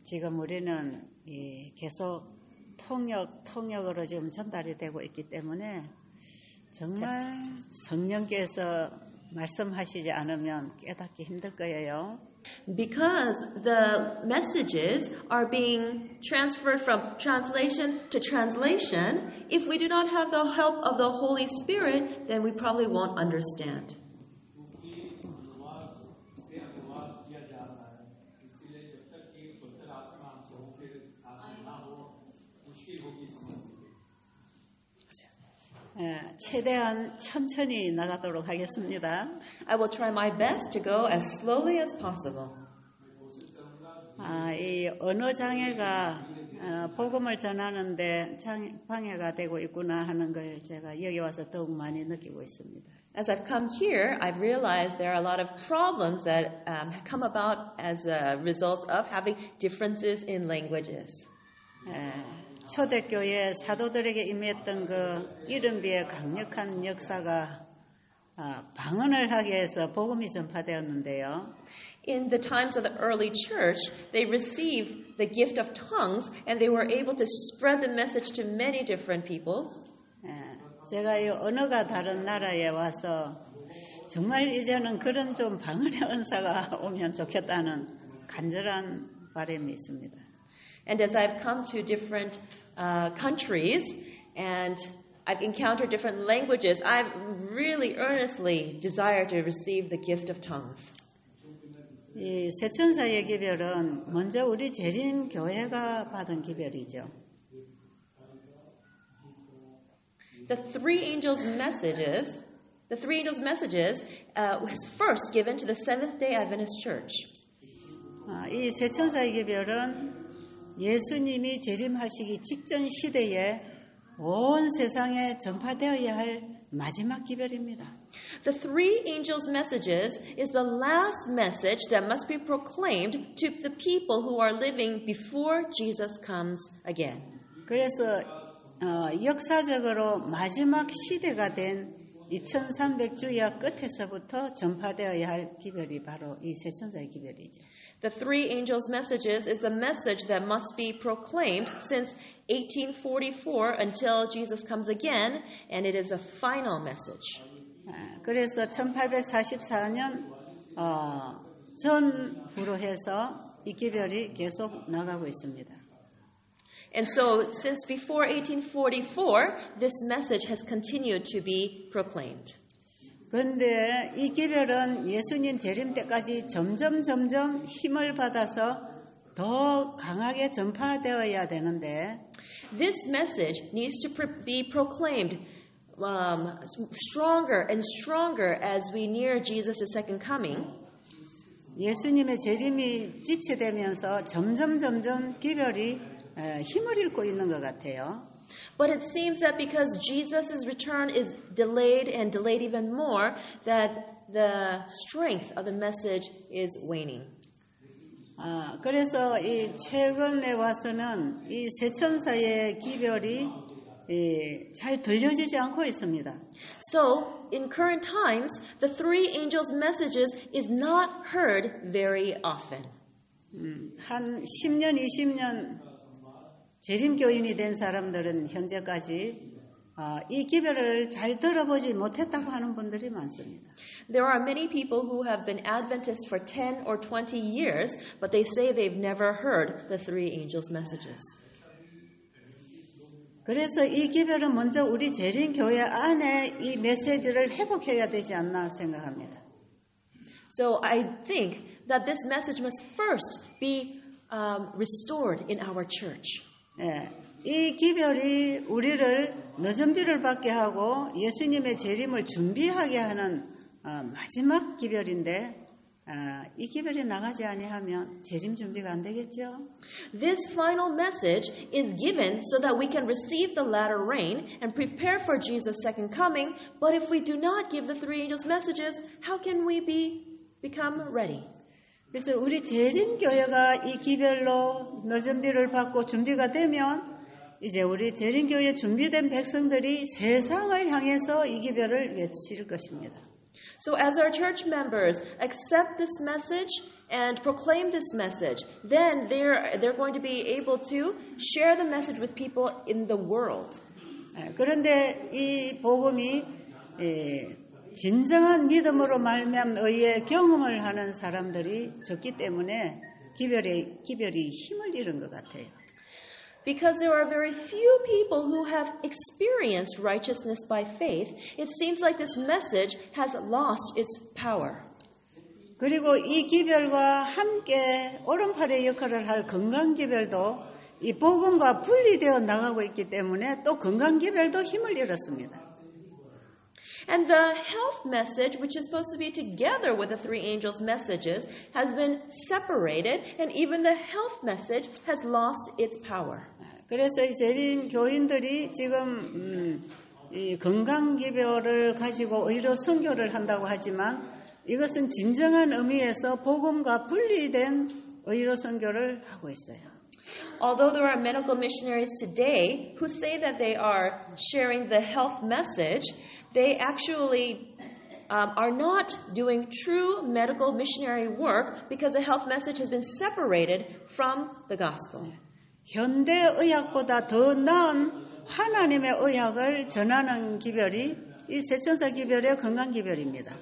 지금 우리는 계속 통역으로 지금 전달이 되고 있기 때문에 정말 성령께서 말씀하시지 않으면 깨닫기 힘들 거예요. Because the messages are being transferred from translation to translation, if we do not have the help of the Holy Spirit, then we probably won't understand. 최대한 천천히 나가도록 하겠습니다. I will try my best to go as slowly as possible. 이 언어 장애가 복음을 전하는데 방해가 되고 있구나 하는 걸 제가 여기 와서 더욱 많이 느끼고 있습니다. As I've come here, I've realized there are a lot of problems that come about as a result of having differences in languages. 초대교회 사도들에게 임했던 그 이른비의 강력한 역사가 방언을 하게 해서 복음이 전파되었는데요. In the times of the early church, they received the gift of tongues and they were able to spread the message to many different peoples. 제가 이 언어가 다른 나라에 와서 정말 이제는 그런 좀 방언의 은사가 오면 좋겠다는 간절한 바람이 있습니다. And as I've come to different countries and I've encountered different languages, I really earnestly desire to receive the gift of tongues. 이 세천사의 기별은 먼저 우리 재림 교회가 받은 기별이죠. The three angels' messages was first given to the Seventh-day Adventist Church. 이 세천사의 기별은 예수님이 재림하시기 직전 시대에 온 세상에 전파되어야 할 마지막 기별입니다. The three angels' messages is the last message that must be proclaimed to the people who are living before Jesus comes again. 그래서 역사적으로 마지막 시대가 된 2300주야 끝에서부터 전파되어야 할 기별이 바로 이 세천사의 기별이죠. The three angels' messages is the message that must be proclaimed since 1844 until Jesus comes again, and it is a final message. 그래서 1844년 전후로 해서 이 기별이 계속 나가고 있습니다. And so, since before 1844, this message has continued to be proclaimed. 그런데 이 기별은 예수님 재림 때까지 점점 힘을 받아서 더 강하게 전파되어야 되는데 This message needs to be proclaimed stronger and stronger as we near Jesus' second coming. 예수님의 재림이 지체되면서 점점 기별이 힘을 잃고 있는 것 같아요. But it seems that because Jesus' return is delayed and delayed even more, that the strength of the message is waning. 그래서 이 최근에 와서는 이 세천사의 기별이 잘 들려지지 않고 있습니다. So, in current times, the three angels' messages is not heard very often. 한 10년, 20년 재림교인이 된 사람들은 현재까지 이 기별을 잘 들어보지 못했다고 하는 분들이 많습니다. There are many people who have been Adventist for 10 or 20 years, but they say they've never heard the three angels' messages. 그래서 이 기별은 먼저 우리 재림교회 안에 이 메시지를 회복해야 되지 않나 생각합니다. So I think that this message must first be restored in our church. 이 기별이 우리를 늦은 비를 받게 하고 예수님의 재림을 준비하게 하는 마지막 기별인데 이 기별이 나가지 아니하면 재림 준비가 안 되겠죠? This final message is given so that we can receive the latter rain and prepare for Jesus' second coming. But if we do not give the three angels' messages, how can we become ready? 그래서 우리 재림교회가 이 기별로 늦은 비를 받고 준비가 되면 이제 우리 재림교회 준비된 백성들이 세상을 향해서 이 기별을 외칠 것입니다. So as our church members accept this message and proclaim this message, then they're going to be able to share the message with people in the world. 그런데 이 복음이 진정한 믿음으로 말미암은 의의 경험을 하는 사람들이 적기 때문에 기별이 힘을 잃은 것 같아요. Because there are very few people who have experienced righteousness by faith, it seems like this message has lost its power. 그리고 이 기별과 함께 오른팔의 역할을 할 건강기별도 이 복음과 분리되어 나가고 있기 때문에 또 건강기별도 힘을 잃었습니다. And the health message, which is supposed to be together with the three angels' messages, has been separated, and even the health message has lost its power. 그래서 이 재림 교인들이 지금 이 건강기별을 가지고 의료 선교를 한다고 하지만 이것은 진정한 의미에서 복음과 분리된 의료 선교를 하고 있어요. Although there are medical missionaries today who say that they are sharing the health message, they actually are not doing true medical missionary work because the health message has been separated from the gospel. 현대 의학보다 더 나은 하나님의 의학을 전하는 기별이 이 세천사 기별의 건강 기별입니다.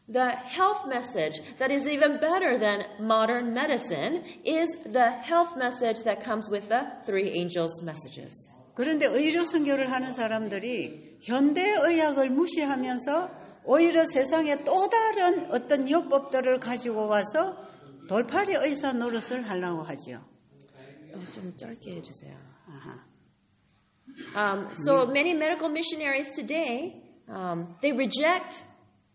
The health message that is even better than modern medicine is the health message that comes with the three angels' messages. 그런데 의료 선교를 하는 사람들이 현대 의학을 무시하면서 오히려 세상에 또 다른 어떤 요법들을 가지고 와서 돌팔이 의사 노릇을 하려고 하죠. 좀 짧게 해주세요. So many medical missionaries today, they reject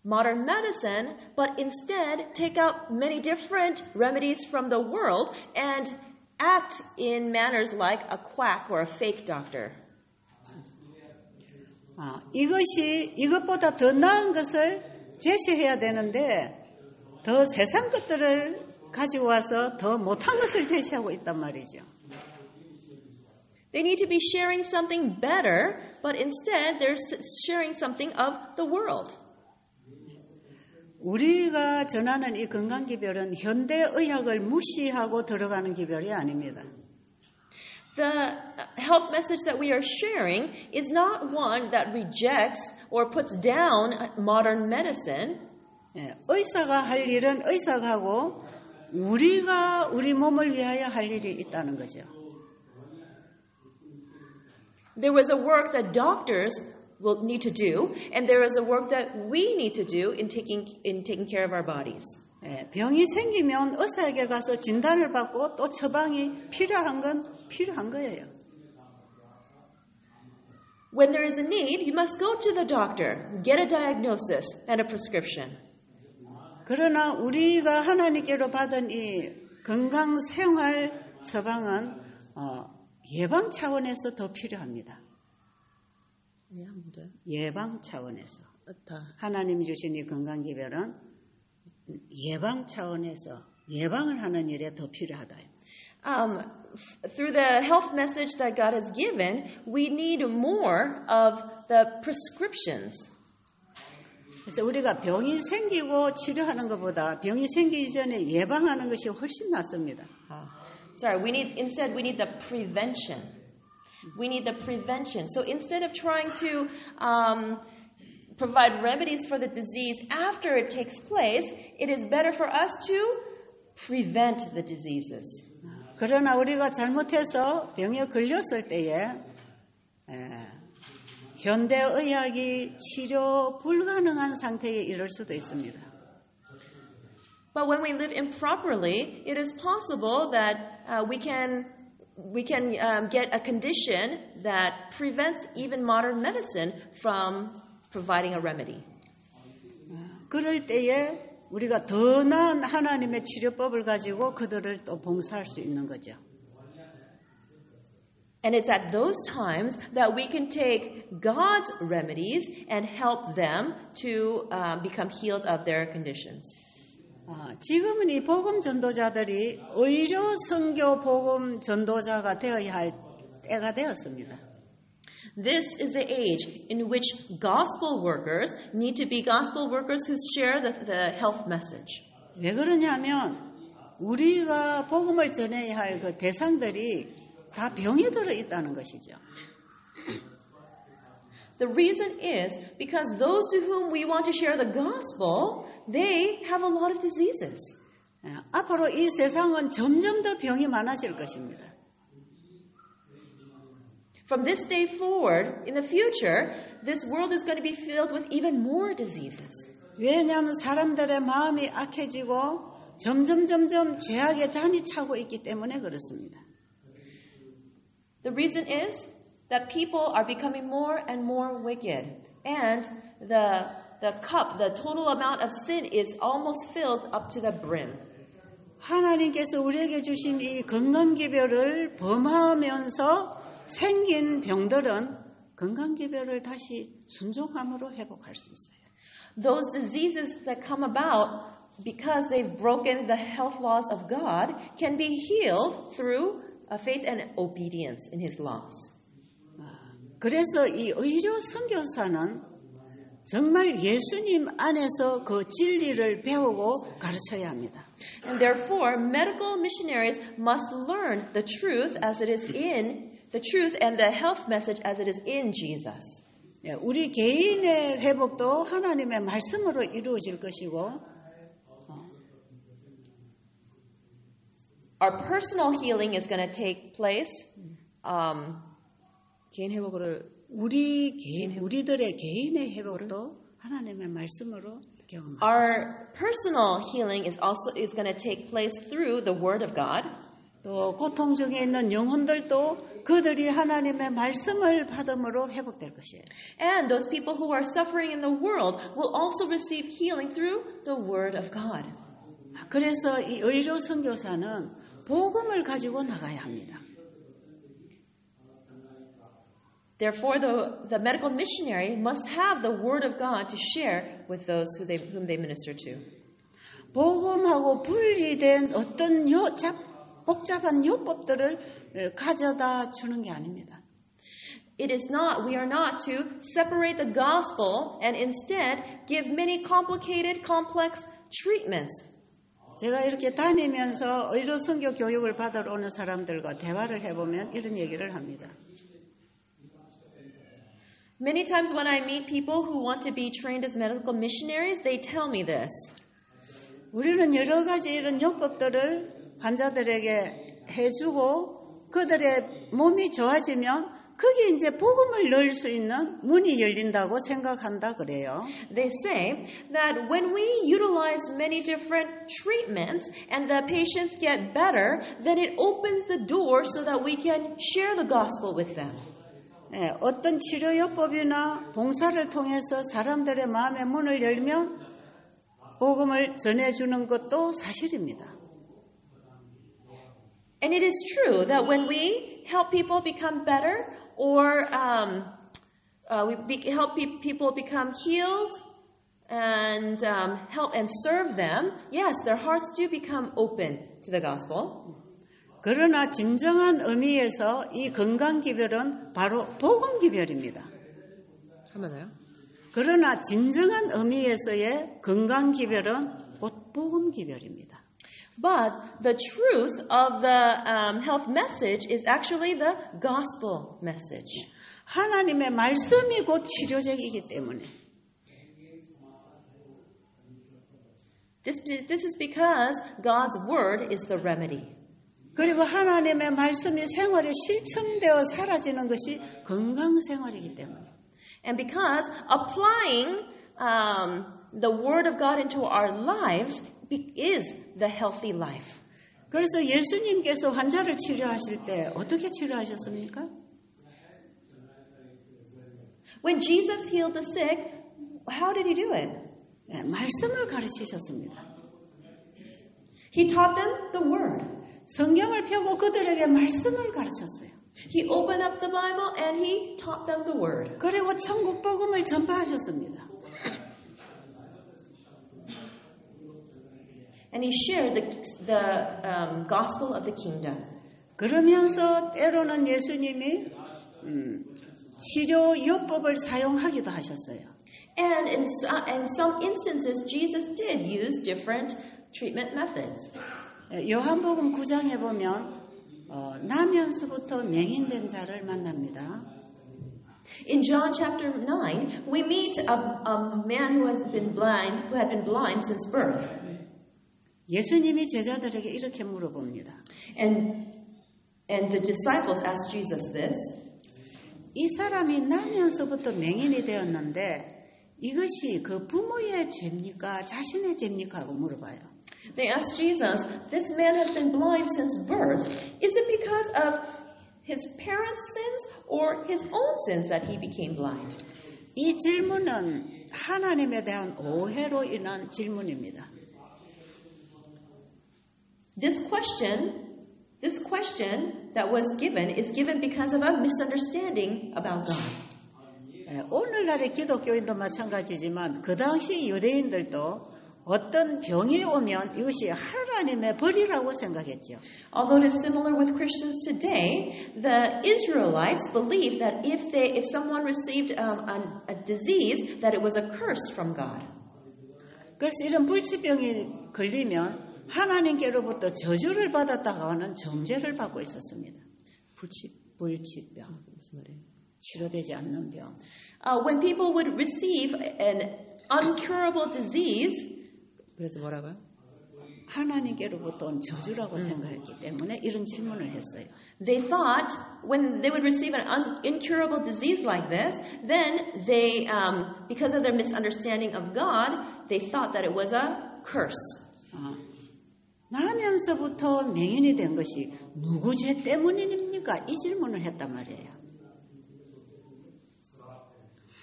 modern medicine, but instead take out many different remedies from the world and act in manners like a quack or a fake doctor. 이것보다 더 나은 것을 제시해야 되는데 더 세상 것들을 가지고 와서 더 못한 것을 제시하고 있단 말이죠. They need to be sharing something better, but instead they're sharing something of the world. 우리가 전하는 이 건강기별은 현대의학을 무시하고 들어가는 기별이 아닙니다. The health message that we are sharing is not one that rejects or puts down modern medicine. 의사가 할 일은 의사가 하고 우리가 우리 몸을 위하여 할 일이 있다는 거죠. There was a work that doctors will need to do, and there is a work that we need to do in taking care of our bodies. 병이 생기면 의사에게 가서 진단을 받고 또 처방이 필요한 건 필요한 거예요. When there is a need, you must go to the doctor, get a diagnosis and a prescription. 그러나 우리가 하나님께로 받은 이 건강 생활 처방은 예방 차원에서 더 필요합니다. 예방 차원에서 하나님이 주신 이 건강 기별은 예방 차원에서 예방을 하는 일에 더 필요하다. Through the health message that God has given, we need more of the prescriptions. 그래서 우리가 병이 생기고 치료하는 것보다 병이 생기기 전에 예방하는 것이 훨씬 낫습니다. We need the prevention. We need the prevention. So instead of trying to provide remedies for the disease after it takes place, it is better for us to prevent the diseases. 그러나 우리가 잘못해서 병에 걸렸을 때에 현대의학이 치료 불가능한 상태에 이를 수도 있습니다. But when we live improperly, it is possible that we can get a condition that prevents even modern medicine from providing a remedy. 그럴 때에 우리가 더 나은 하나님의 치료법을 가지고 그들을 또 봉사할 수 있는 거죠. And it's at those times that we can take God's remedies and help them to become healed of their conditions. 지금은 이 복음 전도자들이 의료 선교 복음 전도자가 되어야 할 때가 되었습니다. This is the age in which gospel workers need to be gospel workers who share the health message. 왜 그러냐면 우리가 복음을 전해야 할 그 대상들이 다 병이 들어 있다는 것이죠. The reason is because those to whom we want to share the gospel, they have a lot of diseases. 앞으로 이 세상은 점점 더 병이 많아질 것입니다. From this day forward, in the future, this world is going to be filled with even more diseases. 왜냐하면 사람들의 마음이 악해지고 점점 죄악의 잔이 차고 있기 때문에 그렇습니다. The reason is that people are becoming more and more wicked, and the cup, the total amount of sin is almost filled up to the brim. 하나님께서 우리에게 주신 이 건강기별을 범하면서 생긴 병들은 건강기별을 다시 순종함으로 회복할 수 있어요. Those diseases that come about because they've broken the health laws of God can be healed through faith and obedience in His laws. 그래서 이 의료 선교사는 정말 예수님 안에서 그 진리를 배우고 가르쳐야 합니다. And therefore, medical missionaries must learn the truth as it is in the truth and the health message as it is in Jesus. 우리 개인의 회복도 하나님의 말씀으로 이루어질 것이고, our personal healing is going to take place. 개인 회복을 우리들의 개인의 회복도 하나님의 말씀으로 경험합니다. Our personal healing is going to take place through the Word of God. 또 고통 중에 있는 영혼들도 그들이 하나님의 말씀을 받음으로 회복될 것이에요. And those people who are suffering in the world will also receive healing through the Word of God. 그래서 이 의료 선교사는 복음을 가지고 나가야 합니다. Therefore, the medical missionary must have the Word of God to share with those whom they minister to. 복음하고 분리된 어떤 복잡한 요법들을 가져다 주는 게 아닙니다. We are not to separate the gospel and instead give many complicated, complex treatments. 제가 이렇게 다니면서 의료 선교 교육을 받으러 오는 사람들과 대화를 해보면 이런 얘기를 합니다. Many times when I meet people who want to be trained as medical missionaries, they tell me this. 우리는 여러 가지 이런 요법들을 환자들에게 해주고 그들의 몸이 좋아지면 그게 이제 복음을 넣을 수 있는 문이 열린다고 생각한다 그래요. They say that when we utilize many different treatments and the patients get better, then it opens the door so that we can share the gospel with them. 어떤 치료요법이나 봉사를 통해서 사람들의 마음의 문을 열면 복음을 전해주는 것도 사실입니다. And it is true that when we help people become better or help people become healed and help and serve them, yes, their hearts do become open to the gospel. 그러나 진정한 의미에서 이 건강기별은 바로 복음기별입니다. 한번요. 그러나 진정한 의미에서의 건강기별은 곧 복음기별입니다. But the truth of the health message is actually the gospel message. 하나님의 말씀이 곧 치료적이기 때문에. This is because God's word is the remedy. 그리고 하나님의 말씀이 생활에 실천되어 사라지는 것이 건강생활이기 때문에. And because applying the word of God into our lives is the healthy life. 그래서 예수님께서 환자를 치료하실 때 어떻게 치료하셨습니까? When Jesus healed the sick, how did he do it? 말씀을 가르치셨습니다. He taught them the word. 성경을 펴고 그들에게 말씀을 가르쳤어요. He opened up the Bible and he taught them the word. 그리고 천국 복음을 전파하셨습니다. And he shared the gospel of the kingdom. 그러면서 때로는 예수님이 치료요법을 사용하기도 하셨어요. And in some instances, Jesus did use different treatment methods. 요한복음 9장에 보면 나면서부터 맹인된 자를 만납니다. In John chapter 9, we meet a man who had been blind since birth. 예수님이 제자들에게 이렇게 물어봅니다. And the disciples asked Jesus this. 이 사람이 나면서부터 맹인이 되었는데 이것이 그 부모의 죄입니까? 자신의 죄입니까? 하고 물어봐요. They asked Jesus, this man has been blind since birth. Is it because of his parents' sins or his own sins that he became blind? 이 질문은 하나님에 대한 오해로 인한 질문입니다. This question that was given is given because of a misunderstanding about God. 오늘날의 기독교인도 마찬가지지만 그 당시 유대인들도 어떤 병이 오면 이것이 하나님의 벌이라고 생각했죠. Although it is similar with Christians today, the Israelites believed that if someone received a disease, that it was a curse from God. 그래서 이런 불치병이 걸리면 하나님께로부터 저주를 받았다고 하는 정죄를 받고 있었습니다. 불치병, 무슨 말이에요? 치료되지 않는 병. When people would receive an uncurable disease, 그래서 뭐라고요? 하나님께로부터 온 저주라고 생각했기 때문에 이런 질문을 했어요. They thought when they would receive an incurable disease like this, then they, because of their misunderstanding of God, they thought that it was a curse. 나면서부터 맹인이 된 것이 누구 죄 때문입니까? 이 질문을 했단 말이에요.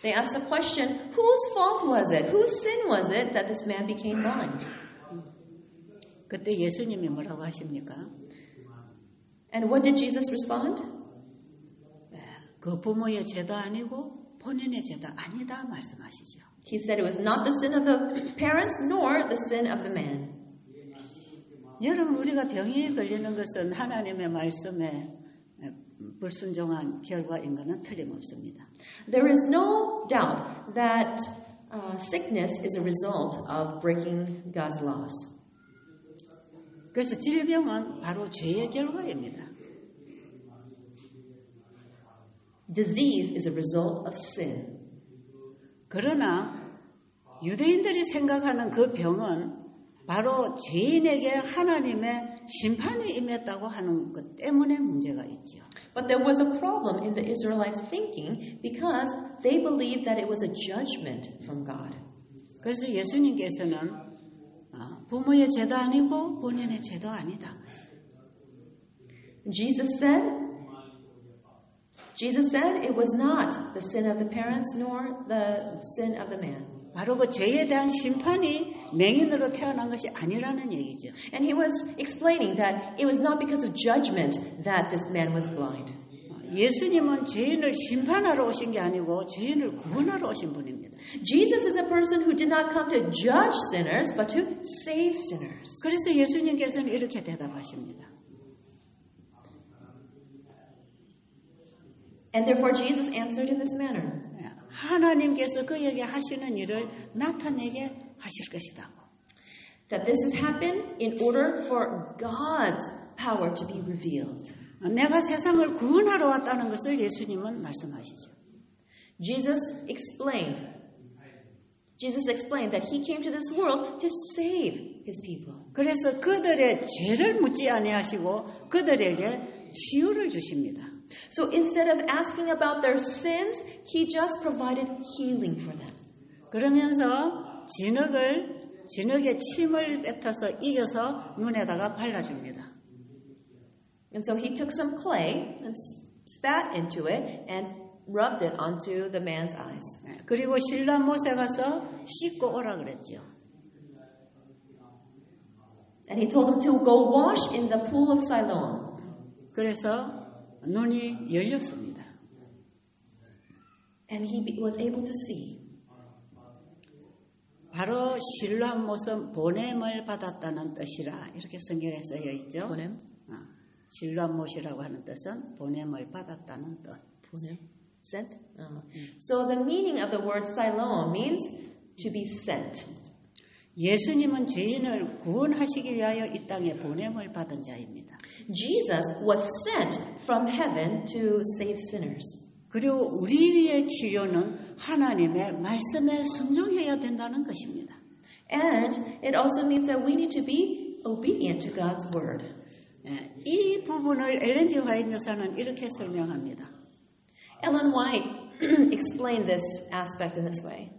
They asked the question, whose fault was it? Whose sin was it that this man became blind? 그때 예수님이 뭐라고 하십니까? And what did Jesus respond? 그 부모의 죄도 아니고 본인의 죄도 아니다 말씀하시죠. He said it was not the sin of the parents nor the sin of the man. 여러분, 우리가 병에 걸리는 것은 하나님의 말씀에 불순종한 결과인 것은 틀림없습니다. There is no doubt that sickness is a result of breaking God's laws. 그래서 질병은 바로 죄의 결과입니다. Disease is a result of sin. 그러나 유대인들이 생각하는 그 병은 바로 죄인에게 하나님의 심판이 임했다고 하는 것 때문에 문제가 있죠. But there was a problem in the Israelites' thinking because they believed that it was a judgment from God. 그래서 예수님께서는 부모의 죄도 아니고 본인의 죄도 아니다. Jesus said it was not the sin of the parents nor the sin of the man. 바로 그 죄에 대한 심판이 맹인으로 태어난 것이 아니라는 얘기죠. And he was explaining that it was not because of judgment that this man was blind. 예수님은 죄인을 심판하러 오신 게 아니고 죄인을 구원하러 오신 분입니다. Jesus is a person who did not come to judge sinners, but to save sinners. 그래서 예수님께서는 이렇게 대답하십니다. And therefore Jesus answered in this manner. 하나님께서 그에게 하시는 일을 나타내게 하실 것이다. That this has happened in order for God's power to be revealed. 내가 세상을 구원하러 왔다는 것을 예수님은 말씀하시죠. Jesus explained that he came to this world to save his people. 그래서 그들의 죄를 묻지 아니하시고 그들에게 치유를 주십니다. So instead of asking about their sins, he just provided healing for them. 그러면서 진흙에 침을 뱉어서 이겨서 눈에다가 발라줍니다. And so he took some clay and spat into it and rubbed it onto the man's eyes. 그리고 신랑 못에 가서 씻고 오라 그랬죠. And he told him to go wash in the pool of Siloam. 그래서 눈이 열렸습니다. And he was able to see. 바로 신랑 못은 보냄을 받았다는 뜻이라 이렇게 성경에 쓰여 있죠. 보냄? 신랑 못이라고 하는 뜻은 보냄을 받았다는 뜻. 보냄? Sent? So the meaning of the word Siloam means to be sent. 예수님은 죄인을 구원하시기 위하여 이 땅에 보냄을 받은 자입니다. Jesus was sent from heaven to save sinners. 그리고 우리의 치료는 하나님의 말씀에 순종해야 된다는 것입니다. And it also means that we need to be obedient to God's word. 이 부분을 엘렌 G. 화이트 여사는 이렇게 설명합니다. Ellen White explained this aspect in this way.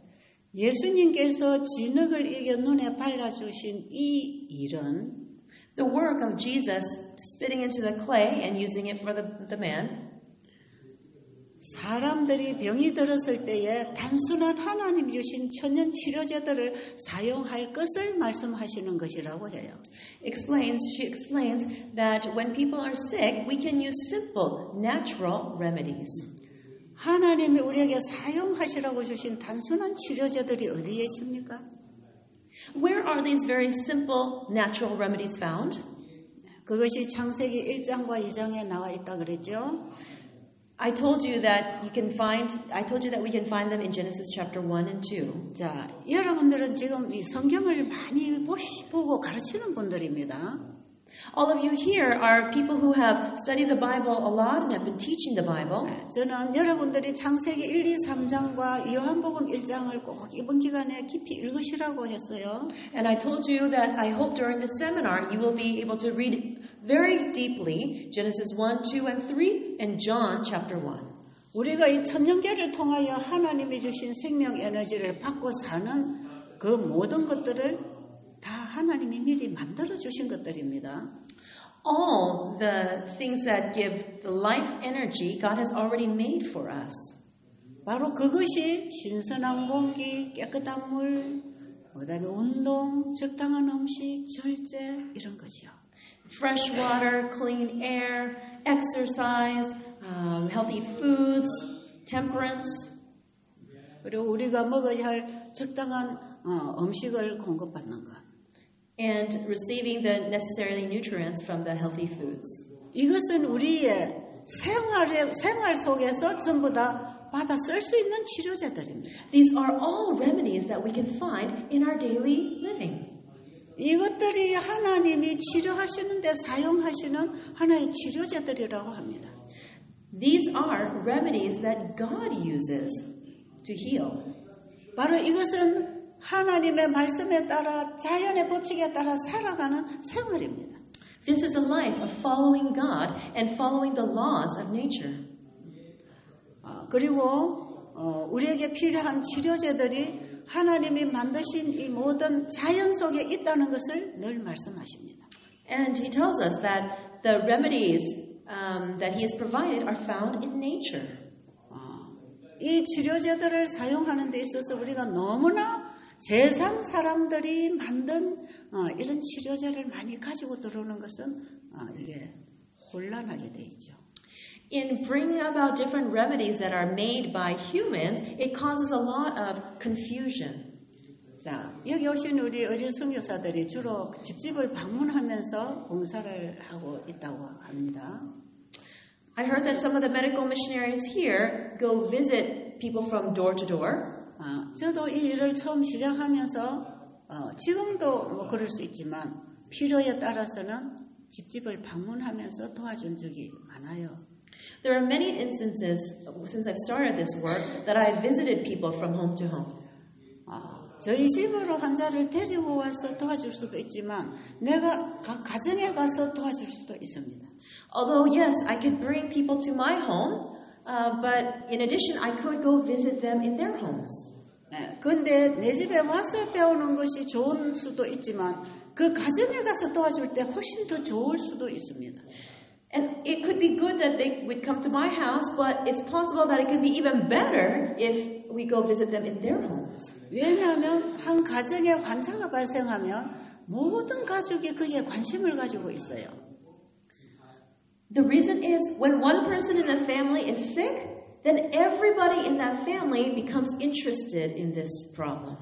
예수님께서 진흙을 이겨 눈에 발라주신 이 일은 The work of Jesus spitting into the clay and using it for the man 사람들이 병이 들었을 때에 단순한 하나님 주신 천연 치료제들을 사용할 것을 말씀하시는 것이라고 해요. She explains that when people are sick, we can use simple, natural remedies. 하나님이 우리에게 사용하시라고 주신 단순한 치료제들이 어디에 있습니까? Where are these very simple, natural remedies found? 그것이 창세기 1장과 2장에 나와 있다 그랬죠. I told you that we can find them in Genesis chapter 1 and 2. 자, 여러분들은 지금 이 성경을 많이 보고 가르치는 분들입니다. All of you here are people who have studied the Bible a lot and have been teaching the Bible. 저는 여러분들이 창세기 1, 2, 3장과 요한복음 1장을 꼭 이번 기간에 깊이 읽으시라고 했어요. And I told you that I hope during the seminar you will be able to read very deeply Genesis 1, 2, and 3 and John chapter 1. 우리가 이 천년계를 통하여 하나님이 주신 생명 에너지를 받고 사는 그 모든 것들을 다 하나님이 미리 만들어 주신 것들입니다. All the things that give the life energy, God has already made for us. 바로 그것이 신선한 공기, 깨끗한 물, 그다음에 운동, 적당한 음식, 절제 이런 거지요. Fresh water, clean air, exercise, healthy foods, temperance. 그리고 우리가 먹어야 할 적당한 음식을 공급받는 것. And receiving the necessary nutrients from the healthy foods. 이것은 우리의 생활 속에서 전부 다 받아 쓸 수 있는 치료제들입니다. These are all remedies that we can find in our daily living. 이것들이 하나님이 치료하시는데 사용하시는 하나의 치료제들이라고 합니다. These are remedies that God uses to heal. 바로 이것은 하나님의 말씀에 따라 자연의 법칙에 따라 살아가는 생활입니다. This is a life of following God and following the laws of nature. 그리고 우리에게 필요한 치료제들이 하나님이 만드신 이 모든 자연 속에 있다는 것을 늘 말씀하십니다. And he tells us that the remedies that he has provided are found in nature. 이 치료제들을 사용하는 데 있어서 우리가 너무나 세상 사람들이 만든 이런 치료제를 많이 가지고 들어오는 것은 이게 혼란하게 돼 있죠. In bringing about different remedies that are made by humans, it causes a lot of confusion. 자, 여기 오신 우리 의료 선교사들이 주로 집집을 방문하면서 봉사를 하고 있다고 합니다. I heard that some of the medical missionaries here go visit people from door to door. 저도 이 일을 처음 시작하면서 지금도 뭐 그럴 수 있지만 필요에 따라서는 집집을 방문하면서 도와준 적이 많아요. There are many instances since I've started this work that I visited people from home to home. 저희 집으로 환자를 데리고 와서 도와줄 수도 있지만 내가 가정에 가서 도와줄 수도 있습니다. Although yes, I could bring people to my home, but in addition, I could go visit them in their homes. 그런데 내 집에 와서 배우는 것이 좋을 수도 있지만 그 가정에 가서 도와줄 때 훨씬 더 좋을 수도 있습니다. And it could be good that they would come to my house, but it's possible that it could be even better if we go visit them in their homes. 왜냐하면 한 가정에 환자가 발생하면 모든 가족이 그에 관심을 가지고 있어요. The reason is when one person in the family is sick, then everybody in that family becomes interested in this problem.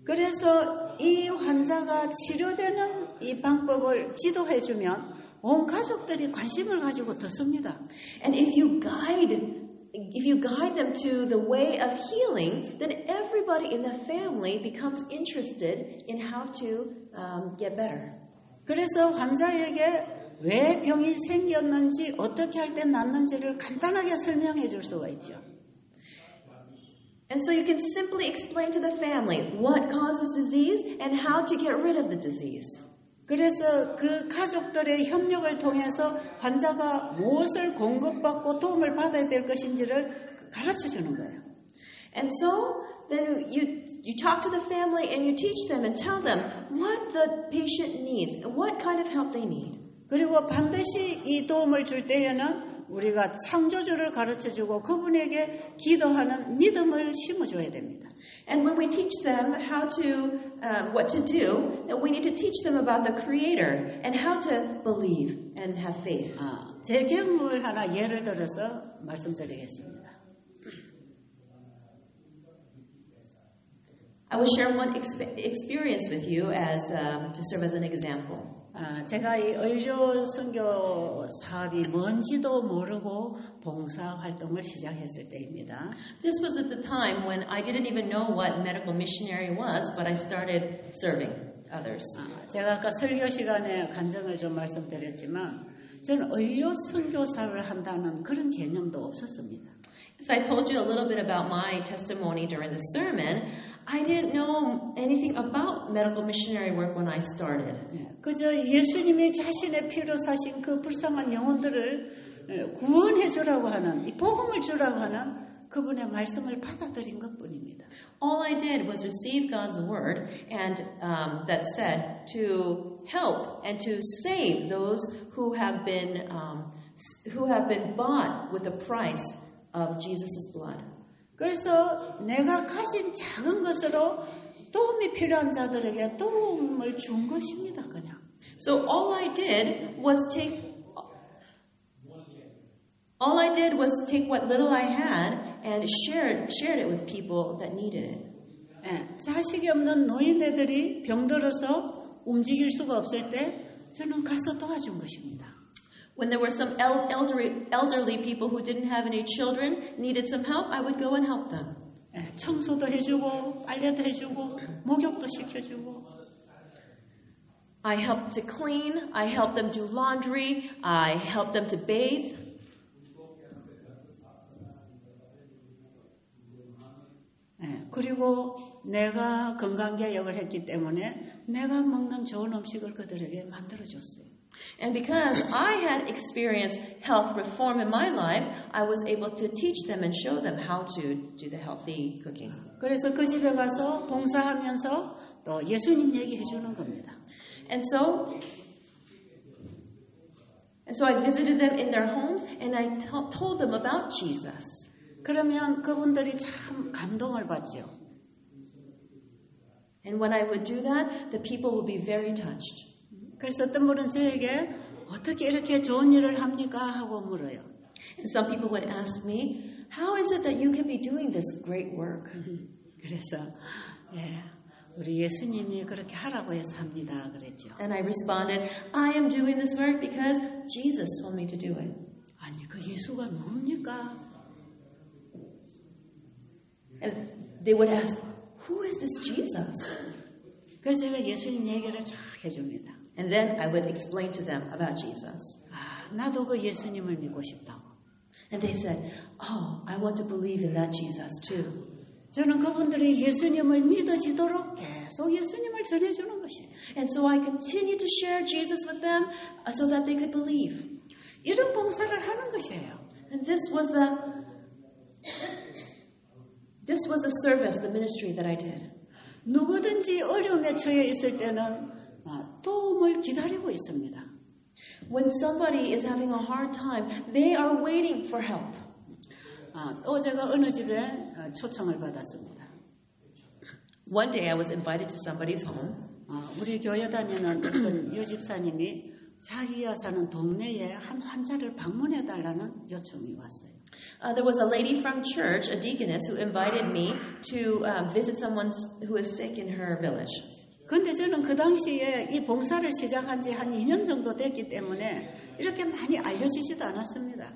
그래서 이 환자가 치료되는 이 방법을 지도해주면 온 가족들이 관심을 가지고 듣습니다. And if you guide if you guide them to the way of healing, then everybody in the family becomes interested in how to get better. 그래서 환자에게 왜 병이 생겼는지 어떻게 할 때 낫는지를 간단하게 설명해 줄 수가 있죠. And so you can simply explain to the family what causes disease and how to get rid of the disease. 그래서 그 가족들의 협력을 통해서 환자가 무엇을 공급받고 도움을 받아야 될 것인지를 가르쳐 주는 거예요. And so then you talk to the family and you teach them and tell them what the patient needs and what kind of help they need. 그리고 반드시 이 도움을 줄 때에는 우리가 창조주를 가르쳐주고 그분에게 기도하는 믿음을 심어줘야 됩니다. And when we teach them how to, what to do, we need to teach them about the Creator and how to believe and have faith. 제 경험을 하나 예를 들어서 말씀드리겠습니다. I will share one experience with you as to serve as an example. 제가 이 의료 선교 사업이 뭔지도 모르고 봉사 활동을 시작했을 때입니다. This was at the time when I didn't even know what medical missionary was, but I started serving others. 제가 아까 설교 시간에 간증을 좀 말씀드렸지만 저는 의료 선교 사업을 한다는 그런 개념도 없었습니다. So I told you a little bit about my testimony during the sermon. I didn't know anything about medical missionary work when I started. 그저 예수님이 자신의 피로 사신 그 불쌍한 영혼들을 구원해 주라고 하는 이 복음을 주라고 하는 그분의 말씀을 받아들인 것뿐입니다. All I did was receive God's word and that said to help and to save those who have been bought with the price of Jesus' blood. 그래서 내가 가진 작은 것으로 도움이 필요한 자들에게 도움을 준 것입니다. 그냥. So all I did was take what little I had and shared it with people that needed it. 자식이 없는 노인네들이 병들어서 움직일 수가 없을 때 저는 가서 도와준 것입니다. When there were some elderly people who didn't have any children, needed some help, I would go and help them. 청소도 해주고 빨래도 해주고 목욕도 시켜주고. I helped to clean. I helped them do laundry. I helped them to bathe. 그리고 내가 건강개혁을 했기 때문에 내가 먹는 좋은 음식을 그들에게 만들어줬어요. And because I had experienced health reform in my life, I was able to teach them and show them how to do the healthy cooking. 그래서 그 집에 가서 봉사하면서 또 예수님 얘기해 주는 겁니다. And so I visited them in their homes and I told them about Jesus. 그러면 그분들이 참 감동을 받죠. And when I would do that, the people would be very touched. 그래서 어떤 분은 저에게 어떻게 이렇게 좋은 일을 합니까? 하고 물어요. And some people would ask me, how is it that you can be doing this great work? 그래서 우리 예수님이 그렇게 하라고 해서 합니다. 그랬죠. And I responded, I am doing this work because Jesus told me to do it. 아니, 그 예수가 누굽니까? And they would ask, who is this Jesus? 그래서 제가 예수님 얘기를 쫙 해줍니다. And then I would explain to them about Jesus. 나도 그 예수님을 믿고 싶다고. And they said, oh, I want to believe in that Jesus too. 저는 그분들이 예수님을 믿어지도록 계속 예수님을 전해주는 것이에요. And so I continued to share Jesus with them so that they could believe. 이런 봉사를 하는 것이에요. And this was the service, the ministry that I did. 누구든지 어려움에 처해 있을 때는 도움을 기다리고 있습니다. When somebody is having a hard time, they are waiting for help. 또 제가 어느 집에 초청을 받았습니다. One day I was invited to somebody's home. 우리 교회 다니는 어떤 여집사님이 자기가 사는 동네에 한 환자를 방문해 달라는 요청이 왔어요. There was a lady from church, a deaconess, who invited me to visit someone who is sick in her village. 그런데 저는 그 당시에 이 봉사를 시작한 지 한 2년 정도 됐기 때문에 이렇게 많이 알려지지도 않았습니다.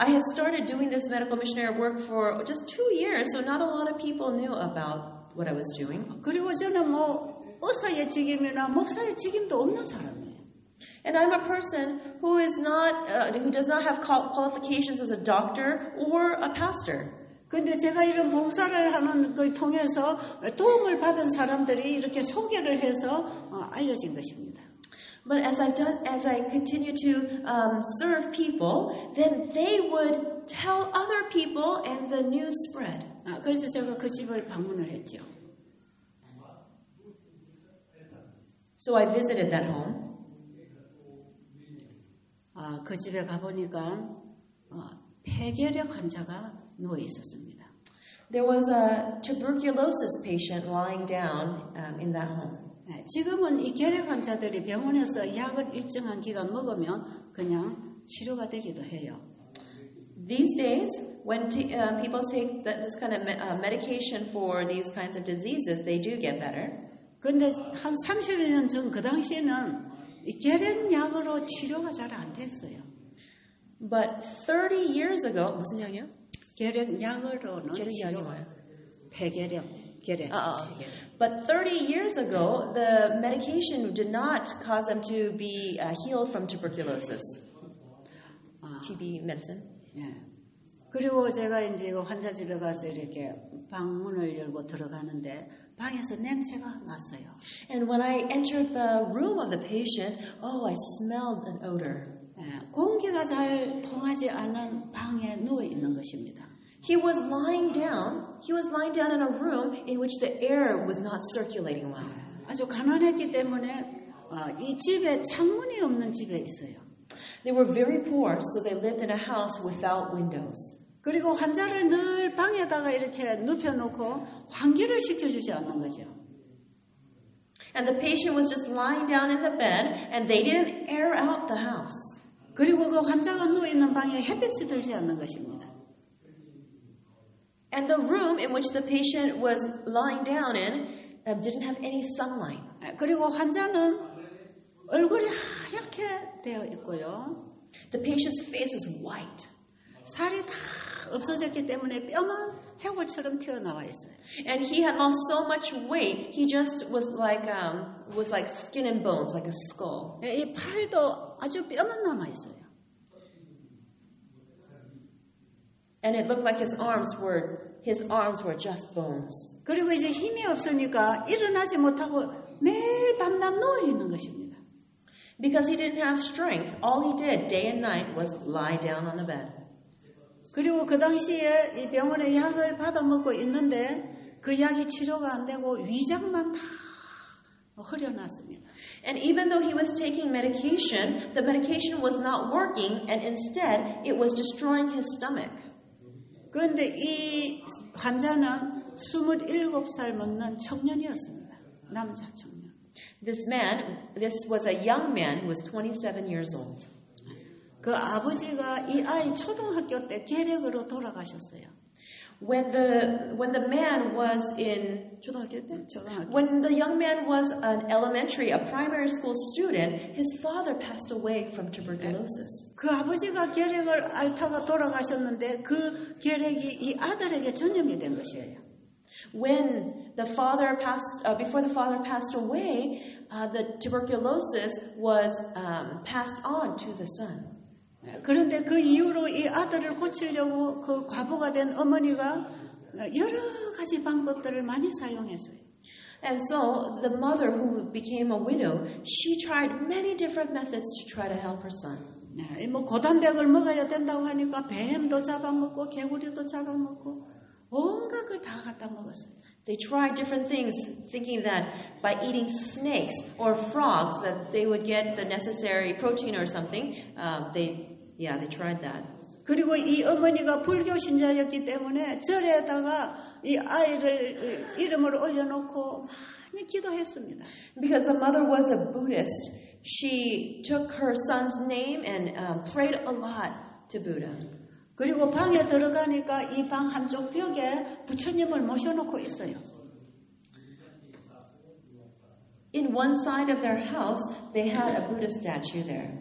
I had started doing this medical missionary work for just 2 years, so not a lot of people knew about what I was doing. 그리고 저는 뭐 의사의 직임이나 목사의 직임도 없는 사람이에요. And I'm a person who is not, who does not have qualifications as a doctor or a pastor. 근데 제가 이런 봉사를 하는 걸 통해서 도움을 받은 사람들이 이렇게 소개를 해서 알려진 것입니다. But as I continue to serve people, then they would tell other people, and the news spread. 그래서 제가 그 집을 방문을 했죠. So I visited that home. 그 집에 가보니까 폐결핵 환자가 누워 있었습니다. There was a tuberculosis patient lying down in that home. 지금은 이 결핵 환자들이 병원에서 약을 일정한 기간 먹으면 그냥 치료가 되기도 해요. These days, when people take this kind of medication for these kinds of diseases, they do get better. 근데 한 30년 전 그 당시에는 이 결핵약으로 치료가 잘 안 됐어요. But 30 years ago, 무슨 약이요? 결핵약으로는 결핵약이 뭐예요? 폐결핵, 결핵. But 30 years ago, the medication did not cause them to be healed from tuberculosis. TB medicine. 예. 그리고 제가 이제 이거 환자 집에 가서 이렇게 방문을 열고 들어가는데 방에서 냄새가 났어요. And when I entered the room of the patient, I smelled an odor. 예. 공기가 잘 통하지 않은 방에 누워 있는 것입니다. He was lying down in a room in which the air was not circulating well. 아주 가난했기 때문에 이 집에 창문이 없는 집에 있어요. They were very poor, so they lived in a house without windows. 그리고 환자를 늘 방에다가 이렇게 눕혀놓고 환기를 시켜주지 않는 거죠. And the patient was just lying down in the bed, and they didn't air out the house. 그리고 그 환자가 누워 있는 방에 햇빛이 들지 않는 것입니다. And the room in which the patient was lying down in didn't have any sunlight. 그리고 환자는 얼굴이 하얗게 되어 있고요. The patient's face was white. 살이 다 없어졌기 때문에 뼈만 해골처럼 튀어나와 있어요. And he had lost so much weight, he just was like skin and bones, like a skull. 이 팔도 아주 뼈만 남아 있어요. And it looked like his arms were just bones. 그리고 이제 힘이 없으니까 일어나지 못하고 매일 밤낮 누워 있는 것입니다. Because he didn't have strength, all he did day and night was lie down on the bed. 그리고 그 당시에 이 병원에 약을 받아 먹고 있는데 그 약이 치료가 안 되고 위장만 다 흐려놨습니다. And even though he was taking medication, the medication was not working, and instead it was destroying his stomach. 그런데 이 환자는 27살 먹는 청년이었습니다. 남자 청년. This was a young man who was 27 years old. 그 아버지가 이 아이 초등학교 때 결핵으로 돌아가셨어요. When the man was in 초등학교 때? When the young man was a primary school student, his father passed away from tuberculosis. 그 아버지가 결핵을 앓다가 돌아가셨는데 그 결핵이 이 아들에게 전염이 된 것이에요. When the father before the father passed away, the tuberculosis was passed on to the son. 그런데 그 이후로 이 아들을 고치려고 그 과부가 된 어머니가 여러 가지 방법들을 많이 사용했어요. And so the mother who became a widow, she tried many different methods to try to help her son. 뭐 고단백을 먹어야 된다고 하니까 뱀도 잡아먹고 개구리도 잡아먹고 온갖 걸 다 갖다 먹었어요. They tried different things, thinking that by eating snakes or frogs that they would get the necessary protein or something. They tried that. 그리고 이 어머니가 불교 신자였기 때문에 절에다가 이 아이를 이름을 올려놓고 많이 기도했습니다. Because the mother was a Buddhist, she took her son's name and prayed a lot to Buddha. 그리고 방에 들어가니까 이 방 한쪽 벽에 부처님을 모셔놓고 있어요. In one side of their house, they had a Buddha statue there.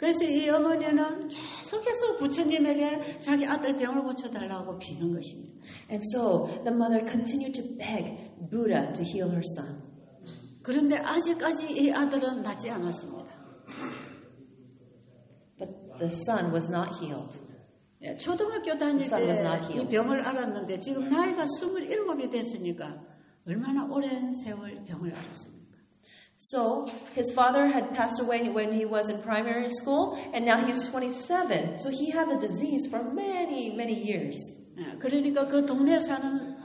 그래서 이 어머니는 계속해서 부처님에게 자기 아들 병을 고쳐달라고 비는 것입니다. And so the mother continued to beg Buddha to heal her son. 그런데 아직까지 이 아들은 낫지 않았습니다. But the son was not healed. 초등학교 다닐 The son was not 때 이 healed. 병을 알았는데 지금 나이가 27이 됐으니까 얼마나 오랜 세월 병을 알았습니까? So his father had passed away when he was in primary school, and now he was 27. So he had the disease for many, many years. 그러니까 그 동네 사는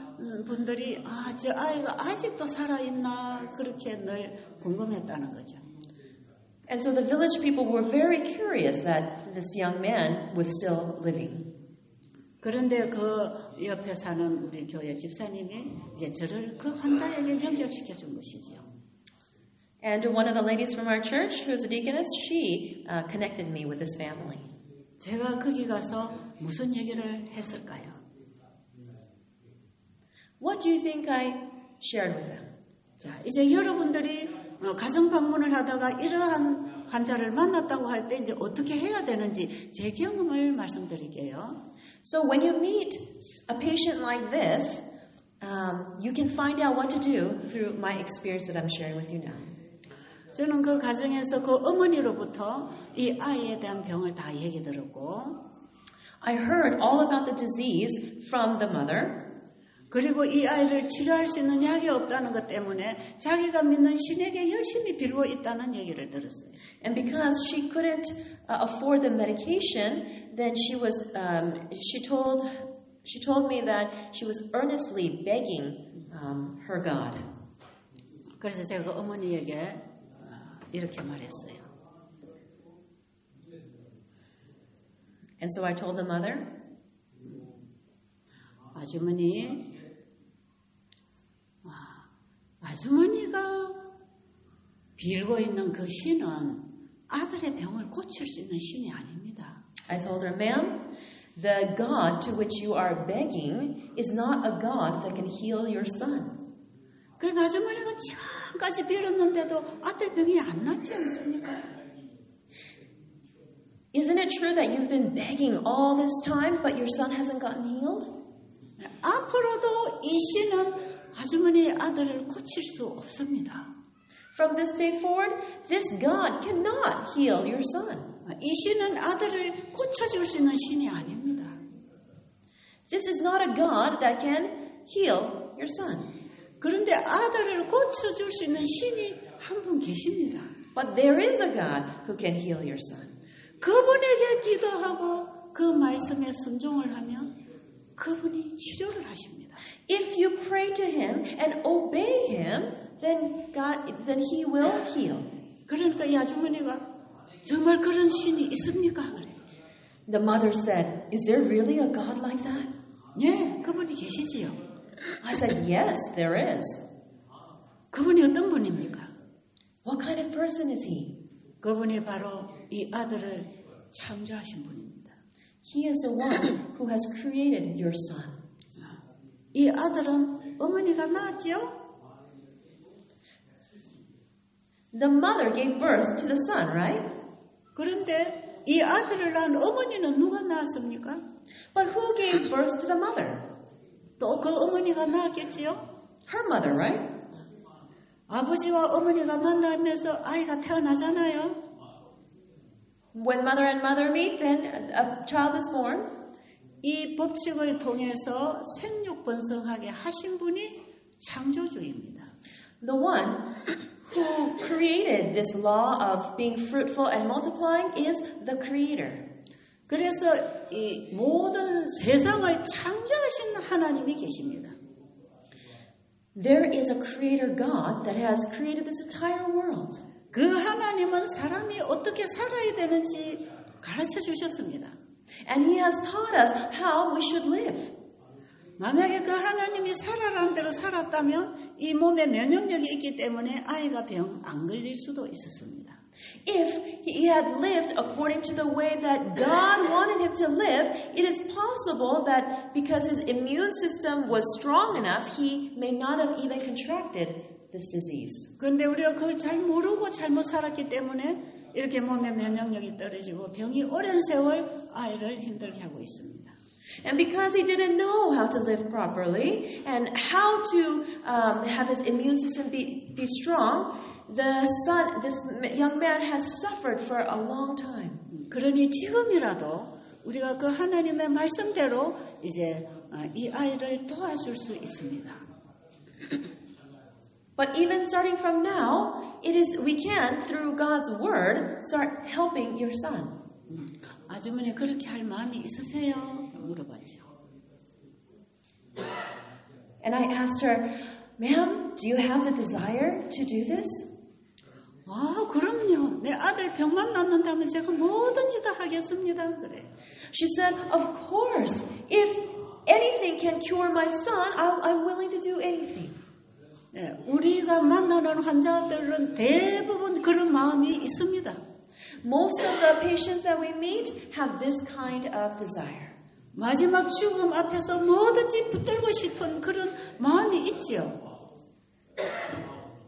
분들이 저 아이가 아직도 살아있나 그렇게 늘 궁금했다는 거죠. And so the village people were very curious that this young man was still living. 그런데 그 옆에 사는 우리 교회 집사님이 이제 저를 그 환자에게 연결시켜 준 것이지요. And one of the ladies from our church, who is a deaconess, she connected me with this family. 제가 거기 가서 무슨 얘기를 했을까요? What do you think I shared with them? 자, 이제 여러분들이 가정 방문을 하다가 이러한 환자를 만났다고 할 때 이제 어떻게 해야 되는지 제 경험을 말씀드릴게요. So when you meet a patient like this, you can find out what to do through my experience that I'm sharing with you now. 저는 그 가정에서 그 어머니로부터 이 아이에 대한 병을 다 얘기 들었고, I heard all about the disease from the mother. 그리고 이 아이를 치료할 수 있는 약이 없다는 것 때문에 자기가 믿는 신에게 열심히 빌고 있다는 얘기를 들었어요. And because she couldn't afford the medication, then she told me that she was earnestly begging her God. 그래서 제가 어머니에게 이렇게 말했어요. And so I told the mother, 아주머니가 빌고 있는 그 신은 아들의 병을 고칠 수 있는 신이 아닙니다. I told her, ma'am, the God to which you are begging is not a God that can heal your son. 그 아주머니가 지금까지 빌었는데도 아들 병이 안 낫지 않습니까? Isn't it true that you've been begging all this time, but your son hasn't gotten healed? 앞으로도 이 신은 아주머니의 아들을 고칠 수 없습니다. From this day forward, this God cannot heal your son. 이 신은 아들을 고쳐줄 수 있는 신이 아닙니다. This is not a God that can heal your son. 그런데 아들을 고쳐줄 수 있는 신이 한 분 계십니다. But there is a God who can heal your son. 그분에게 기도하고 그 말씀에 순종을 하면 그분이 치료를 하십니다. If you pray to him and obey him, then he will heal. 그러니까 이 아주머니가 정말 그런 신이 있습니까? 그래. The mother said, is there really a God like that? 네, 그분이 계시지요. I said, yes, there is. 그분이 어떤 분입니까? What kind of person is he? 그분이 바로 이 아들을 창조하신 분입니다. He is the one who has created your son. 이 아들은 어머니가 낳았지요? The mother gave birth to the son, right? 그런데 이 아들을 낳은 어머니는 누가 낳았습니까? But who gave birth to the mother? 또 그 어머니가 낳았겠지요? Her mother, right? 아버지와 어머니가 만나면서 아이가 태어나잖아요. When mother and mother meet, then a child is born. 이 법칙을 통해서 생육번성하게 하신 분이 창조주입니다. The one who created this law of being fruitful and multiplying is the creator. 그래서 이 모든 세상을 창조하신 하나님이 계십니다. There is a creator God that has created this entire world. 그 하나님은 사람이 어떻게 살아야 되는지 가르쳐 주셨습니다. And he has taught us how we should live. 만약에 그 하나님이 살아라는 대로 살았다면 이 몸에 면역력이 있기 때문에 아이가 병 안 걸릴 수도 있었습니다. If he had lived according to the way that God wanted him to live, it is possible that because his immune system was strong enough, he may not have even contracted this disease. 그런데 우리가 그걸 잘 모르고 잘못 살았기 때문에 이렇게 몸의 면역력이 떨어지고 병이 오랜 세월 아이를 힘들게 하고 있습니다. And because he didn't know how to live properly and how to have his immune system be strong, this young man has suffered for a long time. 그러니 지금이라도 우리가 그 하나님의 말씀대로 이제 이 아이를 도와줄 수 있습니다. But even starting from now, we can, through God's word, start helping your son. 아주머니 그렇게 할 마음이 있으세요? 물어봤죠. And I asked her, "Ma'am, do you have the desire to do this?" 아, 그럼요. 내 아들 병만 낫는다면 제가 뭐든지 다 하겠습니다. 그래. She said, "Of course. If anything can cure my son, I'm willing to do anything." 네, 우리가 만나는 환자들은 대부분 그런 마음이 있습니다. Most of the patients that we meet have this kind of desire. 마지막 죽음 앞에서 뭐든지 붙들고 싶은 그런 마음이 있지요.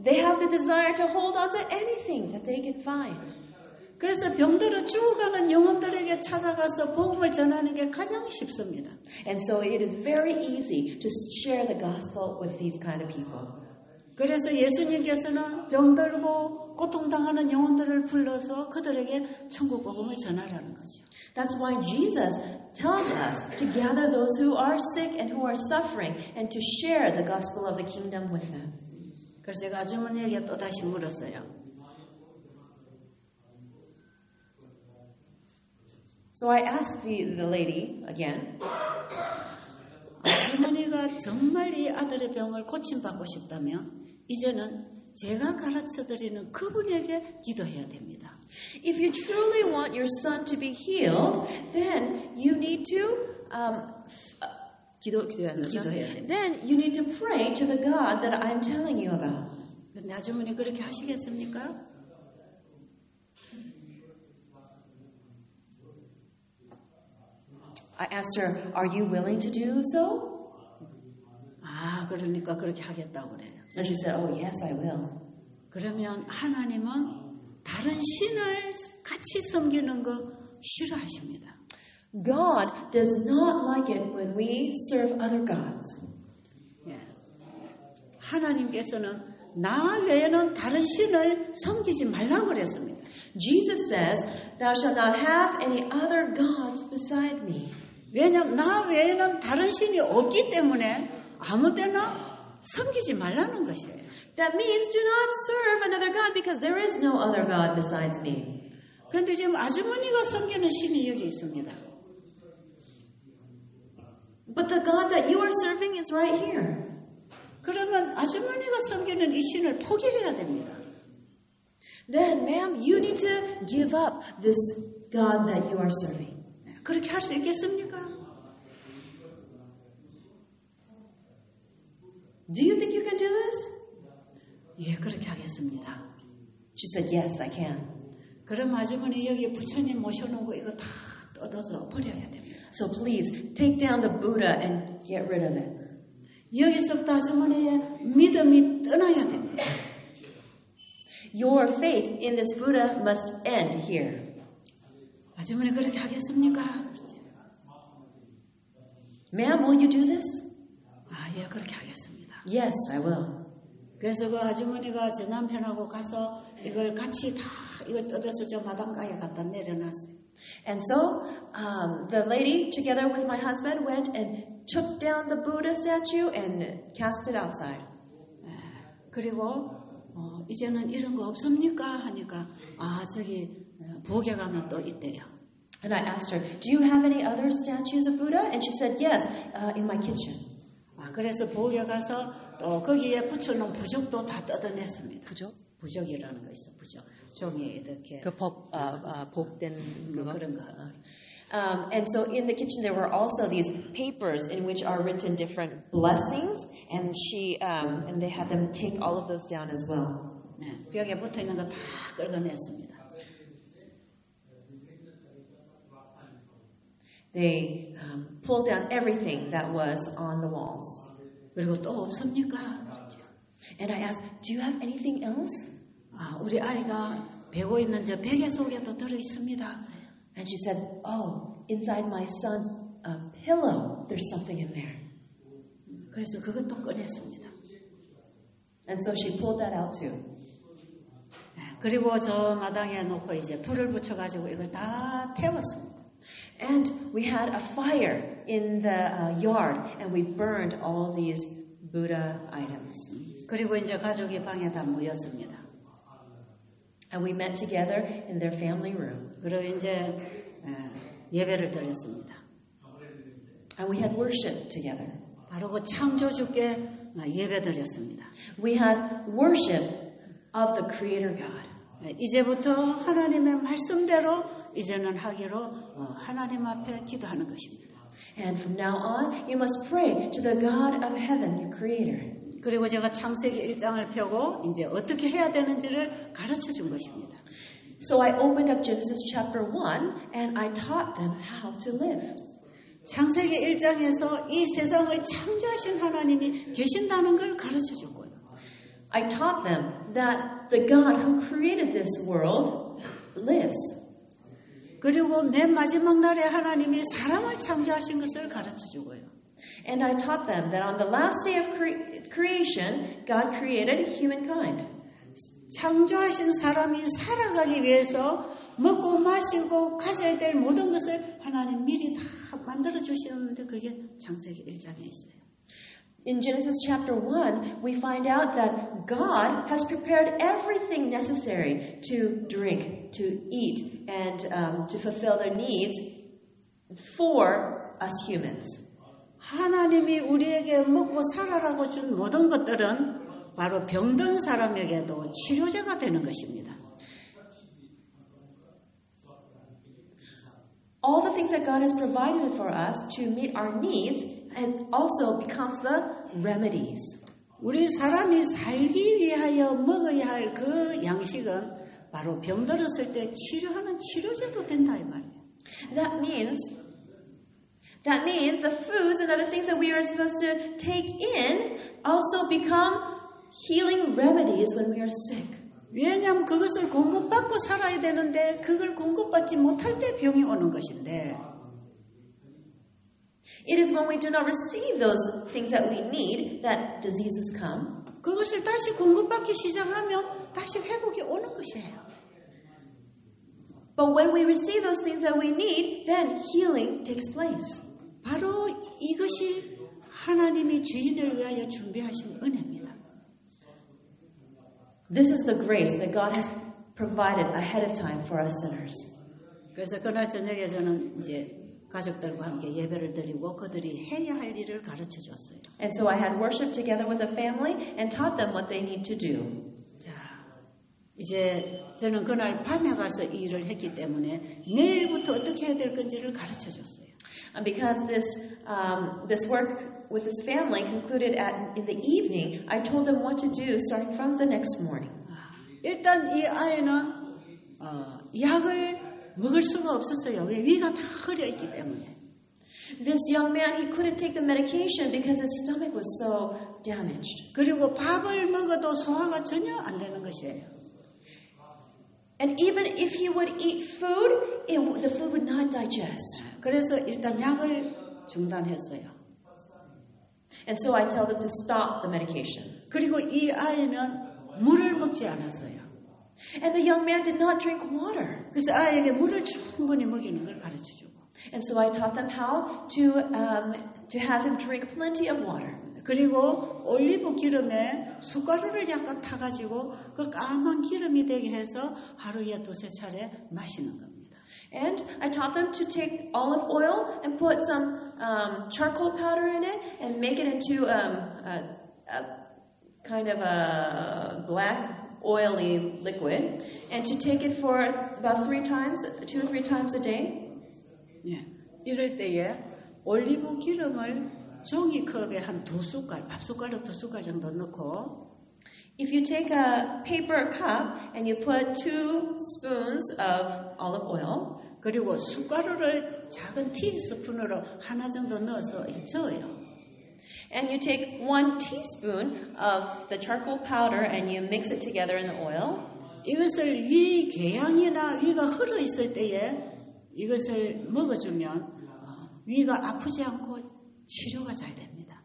They have the desire to hold on to anything that they can find. 그래서 병들어 죽어가는 영혼들에게 찾아가서 복음을 전하는 게 가장 쉽습니다. And so it is very easy to share the gospel with these kind of people. 그래서 예수님께서는 병들고 고통당하는 영혼들을 불러서 그들에게 천국 복음을 전하라는 거죠. That's why Jesus tells us to gather those who are sick and who are suffering and to share the gospel of the kingdom with them. 그래서 제가 아주머니에게 또 다시 물었어요. So I asked the lady again. 아주머니가 정말 이 아들의 병을 고침받고 싶다면 이제는 제가 가르쳐드리는 그분에게 기도해야 됩니다. If you truly want your son to be healed, then you need to 기도해야 됩니다. Then you need to pray to the God that I'm telling you about. 근데 아주머니 그렇게 하시겠습니까? I asked her, "Are you willing to do so?" 아, 그러니까 그렇게 하겠다고 그래요. And she said, "Oh, yes, I will." 그러면 하나님은 다른 신을 같이 섬기는 거 싫어하십니다. God does not like it when we serve other gods. 예. 하나님께서는 나 외에는 다른 신을 섬기지 말라고 그랬습니다. Jesus says, "Thou shalt not have any other gods beside me." 왜냐하면 나 외에는 다른 신이 없기 때문에 아무데나 섬기지 말라는 것이에요. That means do not serve another god because there is no other god besides me. 그런데 지금 아주머니가 섬기는 신이 여기 있습니다. But the God that you are serving is right here. 그러면 아주머니가 섬기는 이 신을 포기해야 됩니다. Then, ma'am, you need to give up this God that you are serving. 그렇게 할 수 있겠습니까? Do you think you can do this? 예, 그렇게 하겠습니다. She said, "Yes, I can." 그럼 아주머니 여기 부처님 모셔놓은 거 이거 다 뜯어서 버려야 됩니다. So please, take down the Buddha and get rid of it. 여기서부터 아주머니의 믿음이 떠나야 됩니다. Your faith in this Buddha must end here. 아주머니 그렇게 하겠습니까? Ma'am, will you do this? 아, 예, 그렇게 하겠습니다. Yes, I will. 그래서 그 아주머니가 제 남편하고 가서 이걸 같이 다 이걸 뜯어서 저 마당가에 갖다 내려놨어요. And so the lady, together with my husband, went and took down the Buddha statue and cast it outside. 그리고 이제는 이런 거 없습니까? 하니까 저기 부엌에 가면 또 있대요. And I asked her, "Do you have any other statues of Buddha?" And she said, "Yes, in my kitchen." 그래서 부엌에 가서 또 거기에 붙여놓은 부적도 다 뜯어냈습니다. 부적? 부적이라는 거 있어, 부적. 종이에 이렇게 그 복된 그거? 그런 거. And so in the kitchen there were also these papers in which are written different blessings, and and they had them take all of those down as well. 네, 벽에 붙어 있는 거 다 뜯어냈습니다. They pulled down everything that was on the walls. 그리고 또 없습니까? And I asked, "Do you have anything else?" 우리 아이가 베고 있는 저 베개 속에도 들어 있습니다. And she said, oh, inside my son's pillow, there's something in there. 그래서 그것도 꺼냈습니다. And so she pulled that out too. 그리고 저 마당에 놓고 이제 불을 붙여가지고 이걸 다 태웠습니다. And we had a fire in the yard, and we burned all these Buddha items. 그리고 이제 가족이 방에 다 모였습니다. And we met together in their family room. 그리고 이제 예배를 드렸습니다. And we had worship together. 바로 그 창조주께 예배 드렸습니다. We had worship of the Creator God. 이제부터 하나님의 말씀대로 이제는 하기로 하나님 앞에 기도하는 것입니다. And from now on, you must pray to the God of heaven, your Creator. 그리고 제가 창세기 1장을 펴고 이제 어떻게 해야 되는지를 가르쳐 준 것입니다. So I opened up Genesis chapter 1 and I taught them how to live. 창세기 1장에서 이 세상을 창조하신 하나님이 계신다는 걸 가르쳐 주고요. I taught them that the God who created this world lives. 그리고 맨 마지막 날에 하나님이 사람을 창조하신 것을 가르쳐 주고요. And I taught them that on the last day of creation, God created humankind. 창조하신 사람이 살아가기 위해서 먹고 마시고 가져야 될 모든 것을 하나님 미리 다 만들어 주시는데 그게 창세기 1장에 있어요. In Genesis chapter 1, we find out that God has prepared everything necessary to drink, to eat, and to fulfill their needs for us humans. 하나님이 우리에게 먹고 살아라고 준 모든 것들은 바로 병든 사람에게도 치료제가 되는 것입니다. All the things that God has provided for us to meet our needs also becomes the remedies. 우리 사람이 살기 위하여 먹어야 할 그 양식은 바로 병들었을 때 치료하는 치료제도 된다 이 말이에요. That means the foods and other things that we are supposed to take in also become healing remedies when we are sick. 왜냐하면 그것을 공급받고 살아야 되는데 그걸 공급받지 못할 때 병이 오는 것인데 It is when we do not receive those things that we need that diseases come. 그것을 다시 공급받기 시작하면 다시 회복이 오는 것이에요. But when we receive those things that we need, then healing takes place. 바로 이것이 하나님이 죄인을 위하여 준비하신 은혜입니다. This is the grace that God has provided ahead of time for us sinners. 그래서 그날 저녁에 저는 이제 가족들과 함께 예배를 드리고 그들이 해야 할 일을 가르쳐 줬어요. And so I had worship together with the family and taught them what they need to do. 자, 이제 저는 그날 밤에 가서 이 일을 했기 때문에 내일부터 어떻게 해야 될 건지를 가르쳐 줬어요. And because this work with this family concluded in the evening, I told them what to do starting from the next morning. 일단 이 아이는 약을 먹을 수가 없었어요. 왜? 위가 다 흐려 있기 때문에. This young man, he couldn't take the medication because his stomach was so damaged. 그리고 밥을 먹어도 소화가 전혀 안 되는 것이에요. And even if he would eat food, the food would not digest. 그래서 일단 약을 중단했어요. And so I tell them to stop the medication. 그리고 이 아이는 물을 먹지 않았어요. And the young man did not drink water. 그래서 아이에게 물을 충분히 먹이는 걸 가르쳐주고. And so I taught them how to have him drink plenty of water. 그리고 올리브 기름에 숟가루를 약간 타가지고 그 까만 기름이 되게 해서 하루에 두세 차례 마시는 겁니다. And I taught them to take olive oil and put some charcoal powder in it and make it into a kind of a black oily liquid, and to take it for about 2 or 3 times a day. 예, 이럴 때에 올리브 기름을 종이컵에 한 2숟갈, 밥숟가락 2숟갈 정도 넣고 If you take a paper cup and you put 2 spoons of olive oil, 그리고 숟가루를 작은 티스푼으로 하나 정도 넣어서 이렇게 저어요. and you take 1 teaspoon of the charcoal powder and you mix it together in the oil, 이것을 위 궤양이나 위가 흘러 있을 때에 이것을 먹어주면 위가 아프지 않고 치료가 잘 됩니다.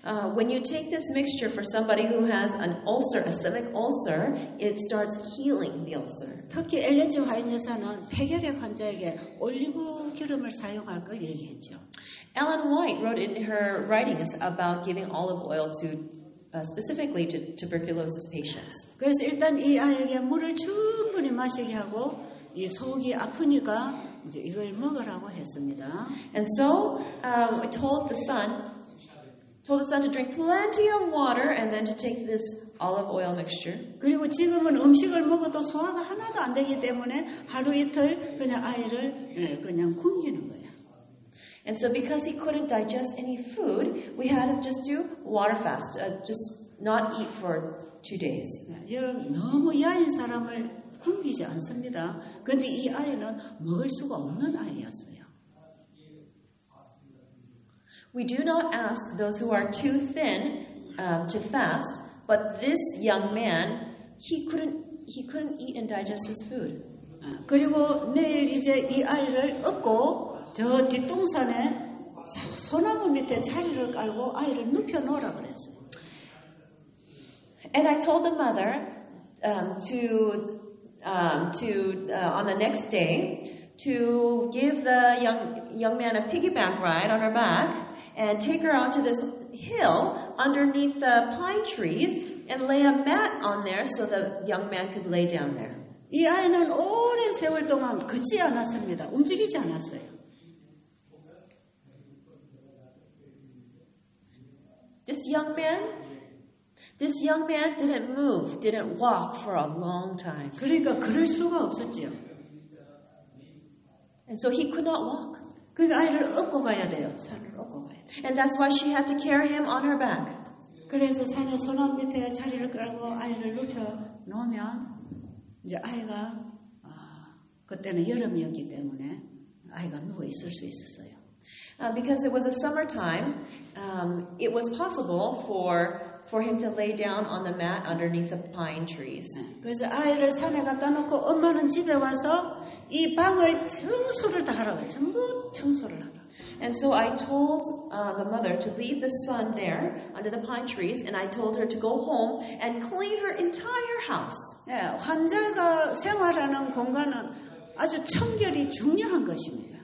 When you take this mixture for somebody who has an ulcer, a stomach ulcer, it starts healing the ulcer. 특히 엘렌 G. 화이트 여사는 폐결핵 환자에게 올리브 기름을 사용할 걸 얘기했죠. Ellen White wrote in her writings about giving olive oil to specifically to tuberculosis patients. 그래서 일단 이 아이에게 물을 충분히 마시게 하고 이 속이 아프니까 이제 이걸 먹으라고 했습니다. And so I told the son to drink plenty of water and then to take this olive oil mixture. 그리고 지금은 음식을 먹어도 소화가 하나도 안 되기 때문에 하루 이틀 그냥 아이를 그냥 굶기는 거예요. And so because he couldn't digest any food, we had him just do water fast, just not eat for 2 days. 여러분 너무 야인 사람을 굶기지 않습니다. 그런데 이 아이는 먹을 수가 없는 아이였어요. We do not ask those who are too thin to fast, but this young man, he couldn't eat and digest his food. 그리고 내일 이제 이 아이를 업고 저 뒷동산에 소나무 밑에 자리를 깔고 아이를 눕혀 놓으라 그랬어요. And I told the mother on the next day to give the young man a piggyback ride on her back and take her out to this hill underneath the pine trees and lay a mat on there so the young man could lay down there. 이 아이는 오랜 세월 동안 걷지 않았습니다. 움직이지 않았어요. This young man didn't move, didn't walk for a long time. 그러니까 걸을 수가 없었죠. And so he could not walk. 그러니까 아이를 업고 가야 돼요. 산을 업고 가야 돼요. And that's why she had to carry him on her back. 그래서 산에 소나무 밑에 자리를 깔고 아이를 눕혀 놓으면 이제 아이가 그때는 여름이었기 때문에 아이가 누워 있을 수 있었어요. Because it was a summertime, it was possible for him to lay down on the mat underneath the pine trees. 그래서 아이를 산에 갖다 놓고 엄마는 집에 와서 이 방을 청소를 다 하라고 전부 청소를 하라. And so I told the mother to leave the son there under the pine trees, and I told her to go home and clean her entire house. 환자가 생활하는 공간은 아주 청결이 중요한 것입니다.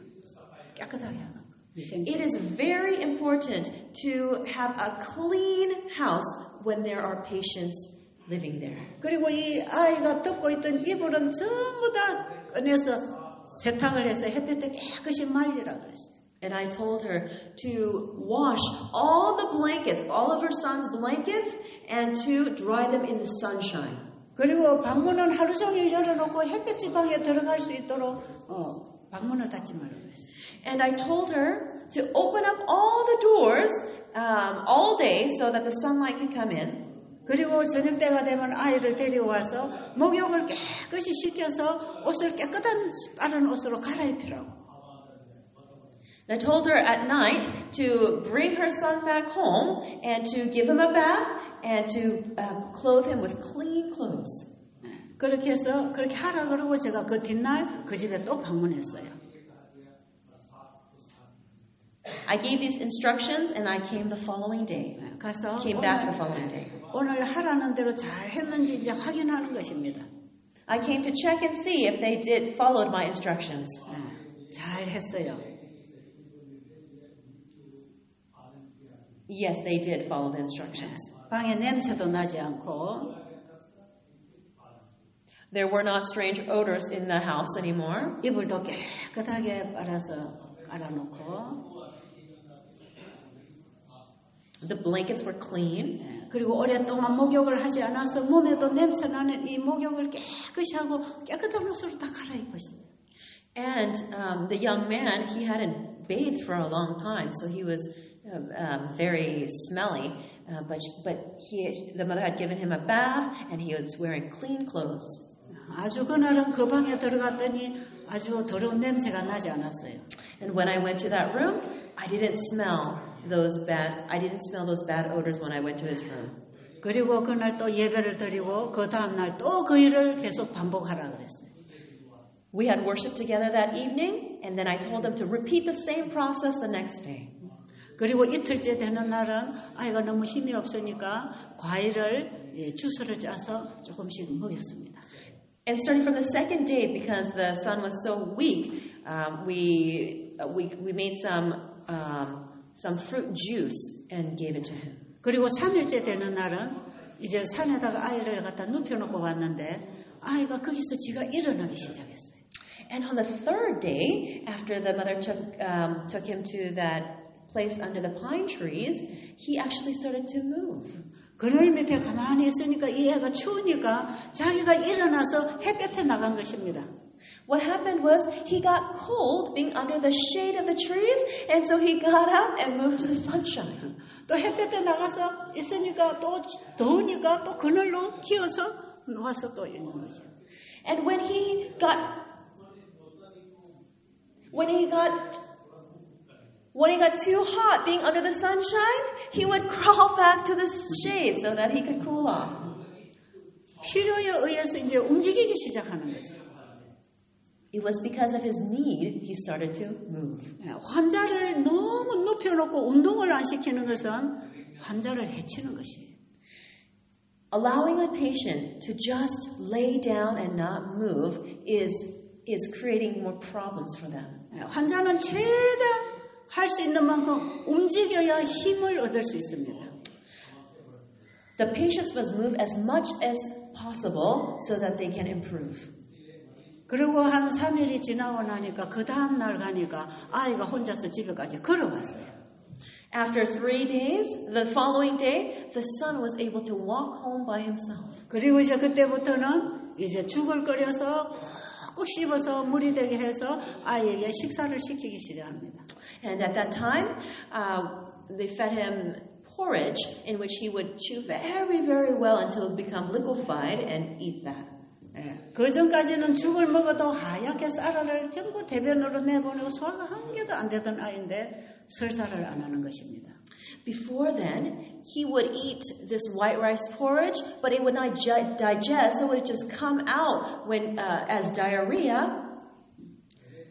깨끗하게 하는 거. It is very important to have a clean house when there are patients living there. 그리고 이 아이가 덮고 있던 이불은 전부 다 꺼내서 세탁을 해서 햇볕에 깨끗이 말리라 그랬어요. And I told her to wash all the blankets, all of her son's blankets, and to dry them in the sunshine. 그리고 방문은 하루 종일 열어놓고 햇볕 방에 들어갈 수 있도록 방문을 닫지 말라고 그랬어요. And I told her to open up all the doors all day so that the sunlight could come in. 그리고 저녁 때가 되면 아이를 데려와서 목욕을 깨끗이 시켜서 옷을 깨끗한 빠른 옷으로 갈아입히라고. I told her at night to bring her son back home and to give him a bath and to clothe him with clean clothes. 그렇게 해서 그렇게 하라 그러고 제가 그 뒷날 그 집에 또 방문했어요. I gave these instructions and I came the following day. 가서 Came back the following day. 오늘 하라는 대로 잘 했는지 이제 확인하는 것입니다. I came to check and see if they did followed my instructions. 잘 했어요. Yes, they did follow the instructions. 방에 냄새도 나지 않고 There were not strange odors in the house anymore. 이불도 깨끗하게 빨아서 깔아놓고 The blankets were clean. 그리고 오랫동안 목욕을 하지 않아서 몸에도 냄새 나는 이 목욕을 깨끗이 하고 깨끗한 옷으로 다 갈아입으시죠. And the young man, he hadn't bathed for a long time, so he was very smelly. But the mother had given him a bath, and he was wearing clean clothes. 아주 그날은 그 방에 들어갔더니 아주 더러운 냄새가 나지 않았어요. And when I went to that room, I didn't smell those bad odors when I went to his room. 그리고 그날 또 예배를 드리고 그 다음날 또 그 일을 계속 반복하라 그랬어요. We had worship together that evening, and then I told them to repeat the same process the next day. 그리고 이틀째 되는 날은 아이가 너무 힘이 없으니까 과일을 주스를 짜서 조금씩 먹였습니다. And starting from the second day, because the son was so weak, we made some fruit juice and gave it to him. 그리고 3일째 되는 날은 이제 산에다가 아이를 갖다 눕혀놓고 갔는데 아이가 거기서 지가 일어나기 시작했어요. And on the third day, after the mother took him to that place under the pine trees, he actually started to move. 그늘 밑에 가만히 있으니까 이 애가 추우니까 자기가 일어나서 햇볕에 나간 것입니다. What happened was he got cold being under the shade of the trees, and so he got up and moved to the sunshine. 또 햇볕에 나가서 있으니까 또 더우니까 또 그늘로 기어서 와서 또 있는 거죠. And when he got too hot being under the sunshine, he would crawl back to the shade so that he could cool off. 필요에 의해서 이제 움직이기 시작하는 거죠. It was because of his need he started to move. 환자를 너무 눕혀놓고 운동을 안 시키는 것은 환자를 해치는 것이에요. Allowing a patient to just lay down and not move is creating more problems for them. 환자는 최대한 할 수 있는 만큼 움직여야 힘을 얻을 수 있습니다. The patients must move as much as possible so that they can improve. 그리고 한 3일이 지나고 나니까 그 다음 날 가니까 아이가 혼자서 집에까지 걸어왔어요. After 3 days, the following day, the son was able to walk home by himself. 그리고 이제 그때부터는 이제 죽을 끓여서 꼭 씹어서 물이 되게 해서 아이에게 식사를 시키기 시작합니다. And at that time, they fed him porridge in which he would chew very, very well until it became liquefied and eat that. 그 전까지는 죽을 먹어도 하얗게 쌀알을 전부 대변으로 내보내고 소화가 한 개도 안 되던 아이인데 설사를 안 하는 것입니다. Before then, he would eat this white rice porridge, but it would not digest, so it would just come out as diarrhea.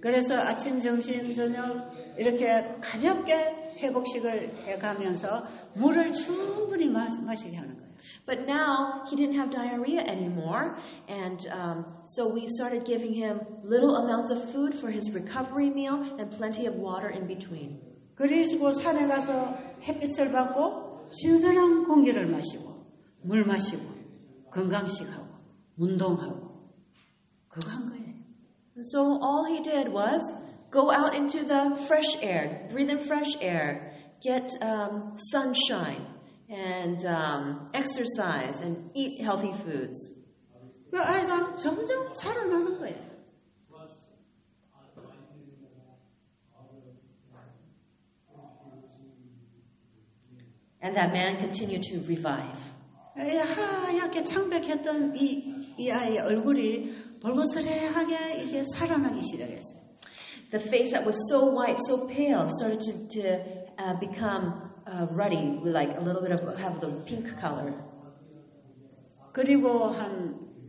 그래서 아침, 점심, 저녁 이렇게 가볍게 회복식을 해가면서 물을 충분히 마시게 하는 거예요. But now he didn't have diarrhea anymore, and so we started giving him little amounts of food for his recovery meal and plenty of water in between. 그리고 산에 가서 햇빛을 받고 신선한 공기를 마시고 물 마시고 건강식하고 운동하고 그거 한 거예요. So all he did was go out into the fresh air, breathe in fresh air, get sunshine, and exercise and eat healthy foods. 그 아이가 점점 살아나는 거예요. And that man continued to revive. 하얗게 창백했던 이 아이의 얼굴이 볼고스레하게 이제 살아나기 시작했어요. The face that was so white, so pale, started to become ruddy, like a little bit of have the pink color. 그리고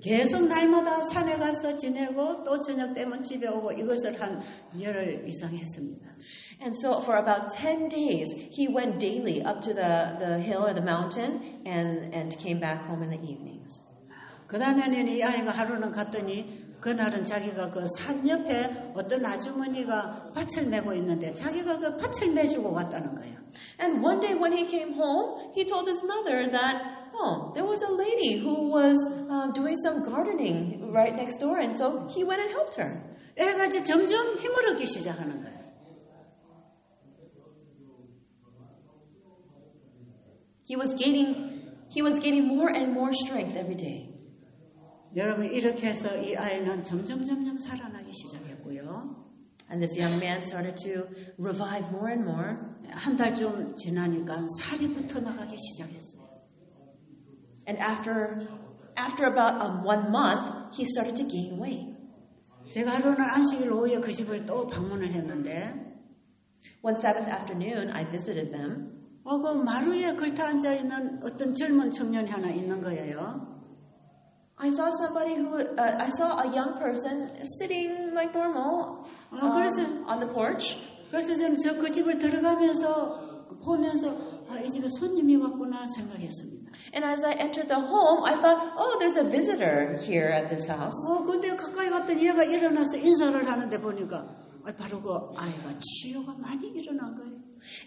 계속 날마다 산에 가서 지내고 또 저녁 되면 집에 오고 이것을 한 열흘 이상 했습니다. And so for about 10 days, he went daily up to the hill or the mountain and came back home in the evenings. 그 다음에는 이 아이가 하루는 갔더니 그날은 자기가 그 산 옆에 어떤 아주머니가 밭을 메고 있는데 자기가 그 밭을 메주고 왔다는 거예요. And one day when he came home, he told his mother that, oh, there was a lady who was doing some gardening right next door, and so he went and helped her. 애가 이제 점점 힘을 얻기 시작하는 거예요. He was gaining more and more strength every day. 여러분 이렇게 해서 이 아이는 점점 살아나기 시작했고요. And this young man started to revive more and more. 한 달쯤 지나니까 살이 붙어 나가기 시작했어요. And after about 1 month, he started to gain weight. 제가 하루는 안식일 오후에 그 집을 또 방문을 했는데 One Sabbath afternoon, I visited them. 그 마루에 걸터 앉아 있는 어떤 젊은 청년이 하나 있는 거예요. I saw I saw a young person sitting like normal on the porch. 그래서 저는 그 집을 들어가면서 보면서 이 집에 손님이 왔구나 생각했습니다. And as I entered the home, I thought, oh, there's a visitor here at this house. 근데 가까이 갔더니 얘가 일어나서 인사를 하는데 보니까 바로 그 아이가 치유가 많이 일어난 거예요.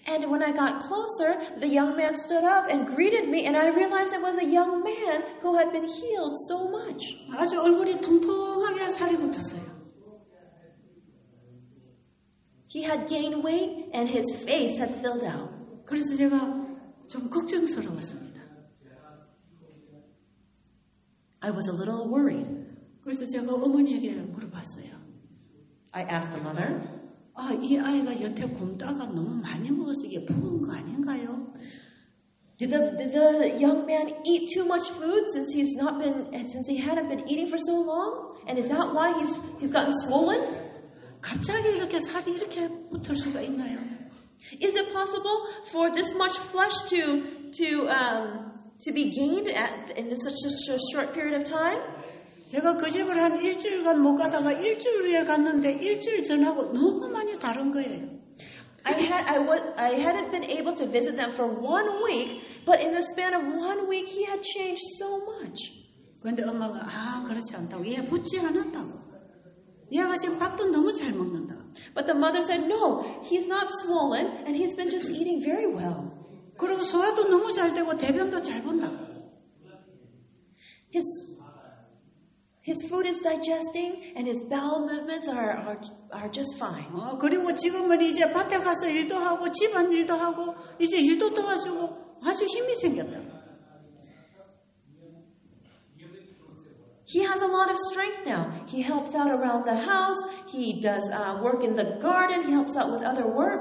And when I got closer, the young man stood up and greeted me, and I realized it was a young man who had been healed so much. 아주 얼굴이 통통하게 살이 붙었어요. He had gained weight, and his face had filled out. 그래서 제가 좀 걱정스러웠습니다. I was a little worried. 그래서 제가 어머니에게 물어봤어요. I asked the mother, 이 아이가 여태 굶다가 너무 많이 먹어서 이게 부은 거 아닌가요? Did the young man eat too much food since he hadn't been eating for so long? And is that why he's gotten swollen? 갑자기 이렇게 살이 이렇게 붙을 수가 있나요? Is it possible for this much flesh to be gained in such a short period of time? 제가 그 집을 한 일주일간 못 가다가 일주일 후에 갔는데 일주일 전하고 너무 많이 다른 거예요. I hadn't been able to visit them for 1 week, but in the span of 1 week, he had changed so much. 그런데 엄마가 그렇지 않다고. 얘 붙지 않았다고. 얘가 지금 밥도 너무 잘 먹는다. But the mother said, no, he's not swollen, and he's been just eating very well. 그리고 소화도 너무 잘 되고 대변도 잘 본다고. His food is digesting, and his bowel movements are just fine. 그리고 지금은 이제 밭에 가서 일도 하고 집안 일도 하고 이제 일도 도와주고 아주 힘이 생겼다. He has a lot of strength now. He helps out around the house. He does work in the garden. He helps out with other work.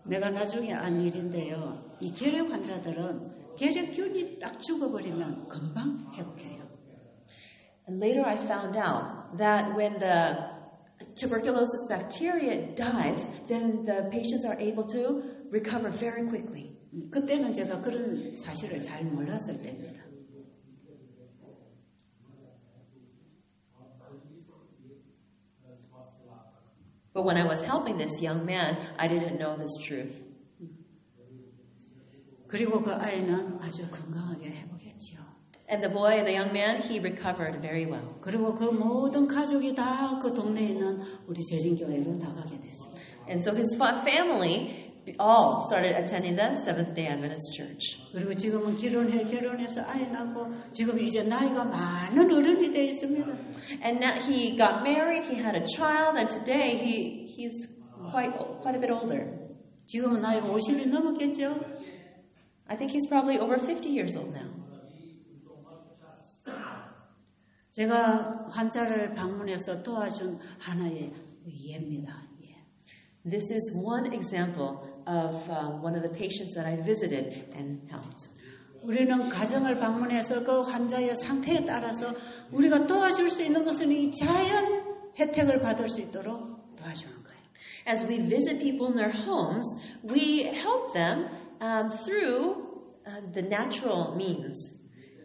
내가 나중에 안 일인데요. 이 결핵 환자들은 결핵균이 딱 죽어버리면 금방 회복해요. And later I found out that when the tuberculosis bacteria dies, then the patients are able to recover very quickly. 그때는 제가 그런 사실을 잘 몰랐을 때입니다. But when I was helping this young man, I didn't know this truth. 그리고 그 아이는 아주 건강하게 회복했지요. And the young man, he recovered very well. 그리고 그 모든 가족이 다 그 동네에 있는 우리 재림교회로 나가게 됐습니다. And so his family all started attending the Seventh-day Adventist Church. 그리고 지금은 결혼해서 아이 낳고 지금 이제 나이가 많은 어른이 되어 있습니다. And now he got married, he had a child, and today he's quite a bit older. 지금은 나이가 50이 넘었겠죠? I think he's probably over 50 years old now. 제가 환자를 방문해서 도와준 하나의 예입니다. This is one example of one of the patients that I visited and helped. 우리는 가정을 방문해서 그 환자의 상태에 따라서 우리가 도와줄 수 있는 것은 이 자연 혜택을 받을 수 있도록 도와주는 거예요. As we visit people in their homes, we help them through the natural means.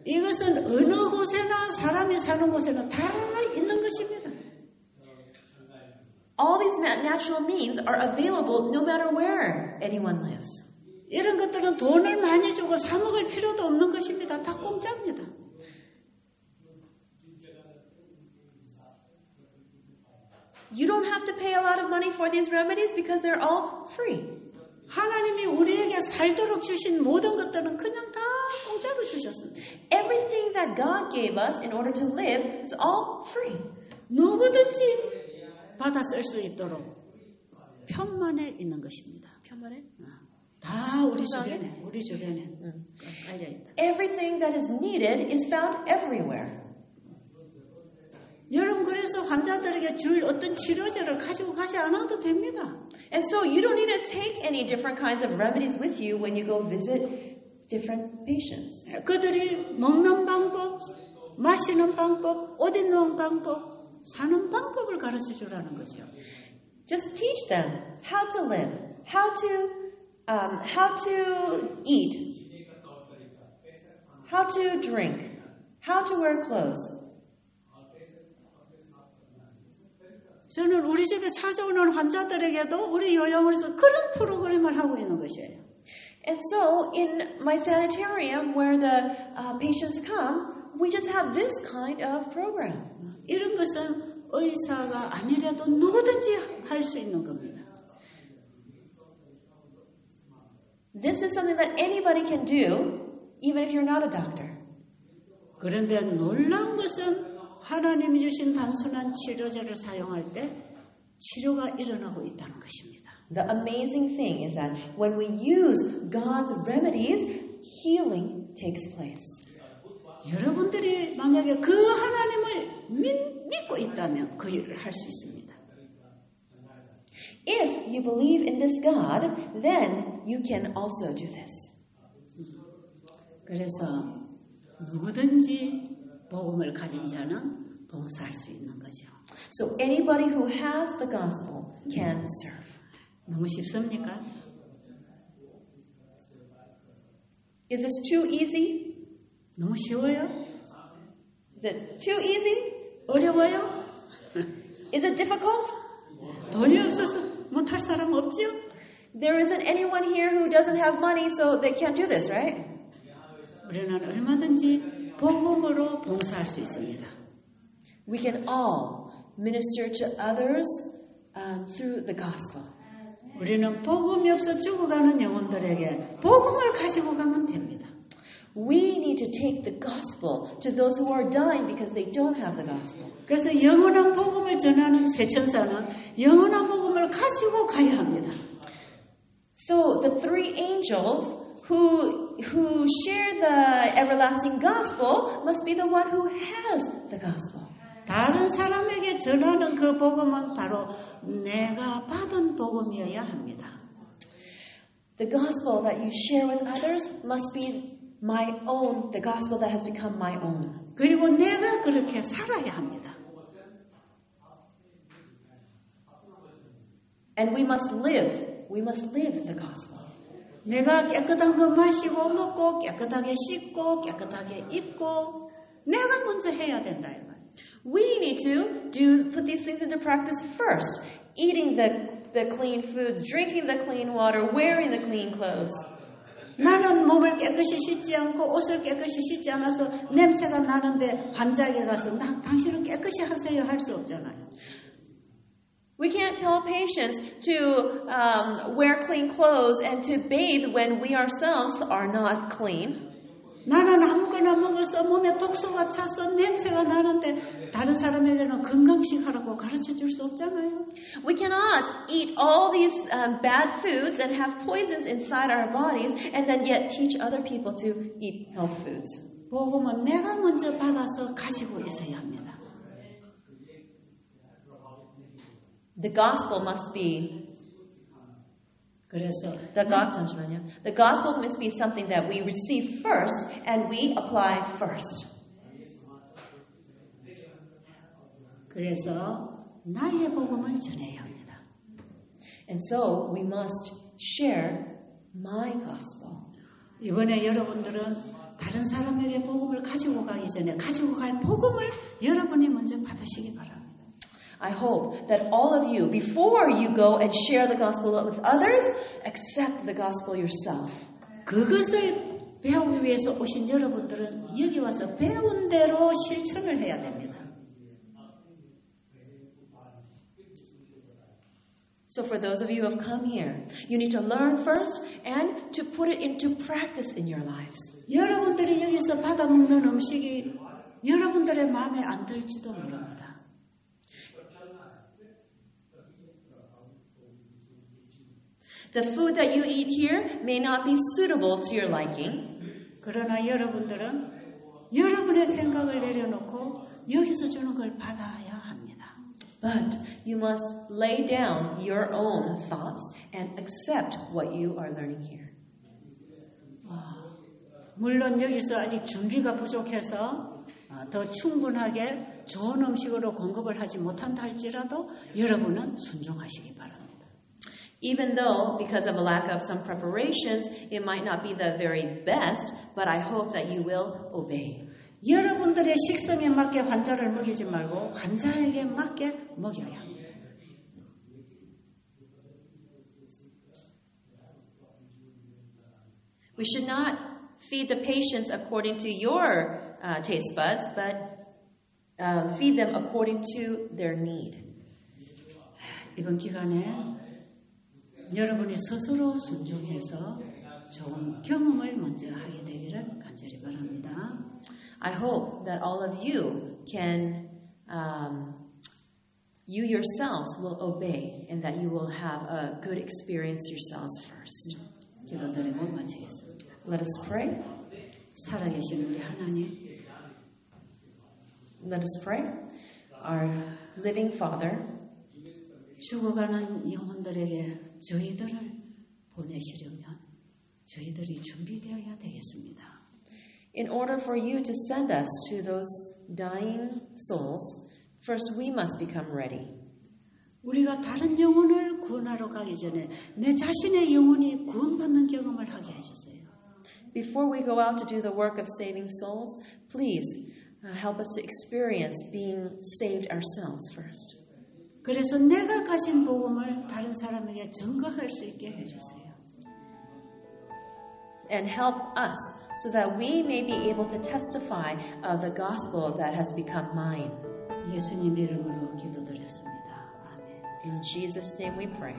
이것은 어느 곳에나 사람이 사는 곳에는 다 있는 것입니다. All these natural means are available no matter where anyone lives. 이런 것들은 돈을 많이 주고 사 먹을 필요도 없는 것입니다. 다 공짜입니다. You don't have to pay a lot of money for these remedies because they're all free. 하나님이 우리에게 살도록 주신 모든 것들은 그냥 다 공짜로 주셨습니다. Everything that God gave us in order to live is all free. 누구든지 받아 쓸 수 있도록 편만에 있는 것입니다. 편만에? 다 우리 주변에 깔려 있다. Everything that is needed is found everywhere. 여러분 그래서 환자들에게 줄 어떤 치료제를 가지고 가지 않아도 됩니다. And so you don't need to take any different kinds of remedies with you when you go visit different patients. 그들이 먹는 방법, 마시는 방법, 옷 입는 방법, 사는 방법을 가르쳐 주라는 거죠. Just teach them how to live, how to how to eat, how to drink, how to wear clothes. 저는 우리 집에 찾아오는 환자들에게도 우리 요양원에서 그런 프로그램을 하고 있는 것이에요. And so, in my sanitarium, where the patients come, we just have this kind of program. 이런 것은 의사가 아니라도 누구든지 할 수 있는 겁니다. This is something that anybody can do, even if you're not a doctor. 그런데 놀라운 것은 하나님이 주신 단순한 치료제를 사용할 때 치료가 일어나고 있다는 것입니다. The amazing thing is that when we use God's remedies, healing takes place. 여러분들이 만약에 그 하나님을 믿고 있다면 그 일을 할 수 있습니다. If you believe in this God, then you can also do this. 그래서 누구든지 복음을 가진 자는 봉사할 수 있는 거죠. So anybody who has the gospel can serve. 너무 쉽습니까? Is this too easy? 너무 쉬워요? Is it too easy? 어려워요? Is it difficult? 돈이 없어서 못할 사람 없지요? There isn't anyone here who doesn't have money, so they can't do this, right? 우리는 얼마든지 복음으로 봉사할 수 있습니다. We can all minister to others through the gospel. 우리는 복음이 없어 죽어가는 영혼들에게 복음을 가지고 가면 됩니다. We need to take the gospel to those who are dying because they don't have the gospel. 그래서 영원한 복음을 전하는 세천사는 영원한 복음을 가지고 가야 합니다. So the three angels who share the everlasting gospel must be the one who has the gospel. 다른 사람에게 전하는 그 복음은 바로 내가 받은 복음이어야 합니다. The gospel that you share with others must be my own, the gospel that has become my own. 그리고 내가 그렇게 살아야 합니다. And we must live the gospel. 내가 깨끗한 거 마시고 먹고 깨끗하게 씻고 깨끗하게 입고 내가 먼저 해야 된다 이 말이에요. We need to put these things into practice first. Eating the clean foods, drinking the clean water, wearing the clean clothes. 나는 몸을 깨끗이 씻지 않고 옷을 깨끗이 씻지 않아서 냄새가 나는데 환자에게 가서 당신은 깨끗이 하세요 할 수 없잖아요. We can't tell patients to wear clean clothes and to bathe when we ourselves are not clean. 나는 아무거나 먹어서 몸에 독소가 차서 냄새가 나는데 다른 사람에게는 건강식 하라고 가르쳐 줄 수 없잖아요. We cannot eat all these bad foods and have poisons inside our bodies and then yet teach other people to eat health foods. 복음은 내가 먼저 받아서 가지고 있어야 합니다. The gospel must be 그래서 the gospel must be something that we receive first and we apply first. 그래서 나의 복음을 전해야 합니다. And so we must share my gospel. 이번에 여러분들은 다른 사람에게 복음을 가지고 가기 전에 가지고 갈 복음을 여러분이 먼저 받으시기 바랍니다. I hope that all of you, before you go and share the gospel with others, accept the gospel yourself. 그것을 배우기 위해서 오신 여러분들은 여기 와서 배운 대로 실천을 해야 됩니다. So for those of you who have come here, you need to learn first and to put it into practice in your lives. 여러분들이 여기서 받아먹는 음식이 여러분들의 마음에 안 들지도 모릅니다. The food that you eat here may not be suitable to your liking. 그러나 여러분들은 여러분의 생각을 내려놓고 여기서 주는 걸 받아야 합니다. But you must lay down your own thoughts and accept what you are learning here. 물론 여기서 아직 준비가 부족해서 더 충분하게 좋은 음식으로 공급을 하지 못한다 할지라도 여러분은 순종하시기 바랍니다. Even though, because of a lack of some preparations, it might not be the very best, but I hope that you will obey. 여러분들의 식성에 맞게 환자를 먹이지 말고 환자에게 맞게 먹여야 합니다. We should not feed the patients according to your taste buds, but feed them according to their need. 이번 기간에 여러분이 스스로 순종해서 좋은 경험을 먼저 하게 되기를 간절히 바랍니다. I hope that all of you can, you yourselves will obey and that you will have a good experience yourselves first. 기도드리고 마치겠습니다. Let us pray. 살아계신 우리 하나님, Let us pray. Our living Father, 죽어가는 영혼들에게 저희들을 보내시려면 저희들이 준비되어야 되겠습니다. in order for you to send us to those dying souls, first we must become ready. 우리가 다른 영혼을 구원하러 가기 전에 내 자신의 영혼이 구원받는 경험을 하게 해주세요. Before we go out to do the work of saving souls, please help us to experience being saved ourselves first. 그래서 내가 가진 복음을 다른 사람에게 증거할 수 있게 해주세요. And help us so that we may be able to testify of the gospel that has become mine. 예수님 이름으로 기도드렸습니다. 아멘. In Jesus' name we pray.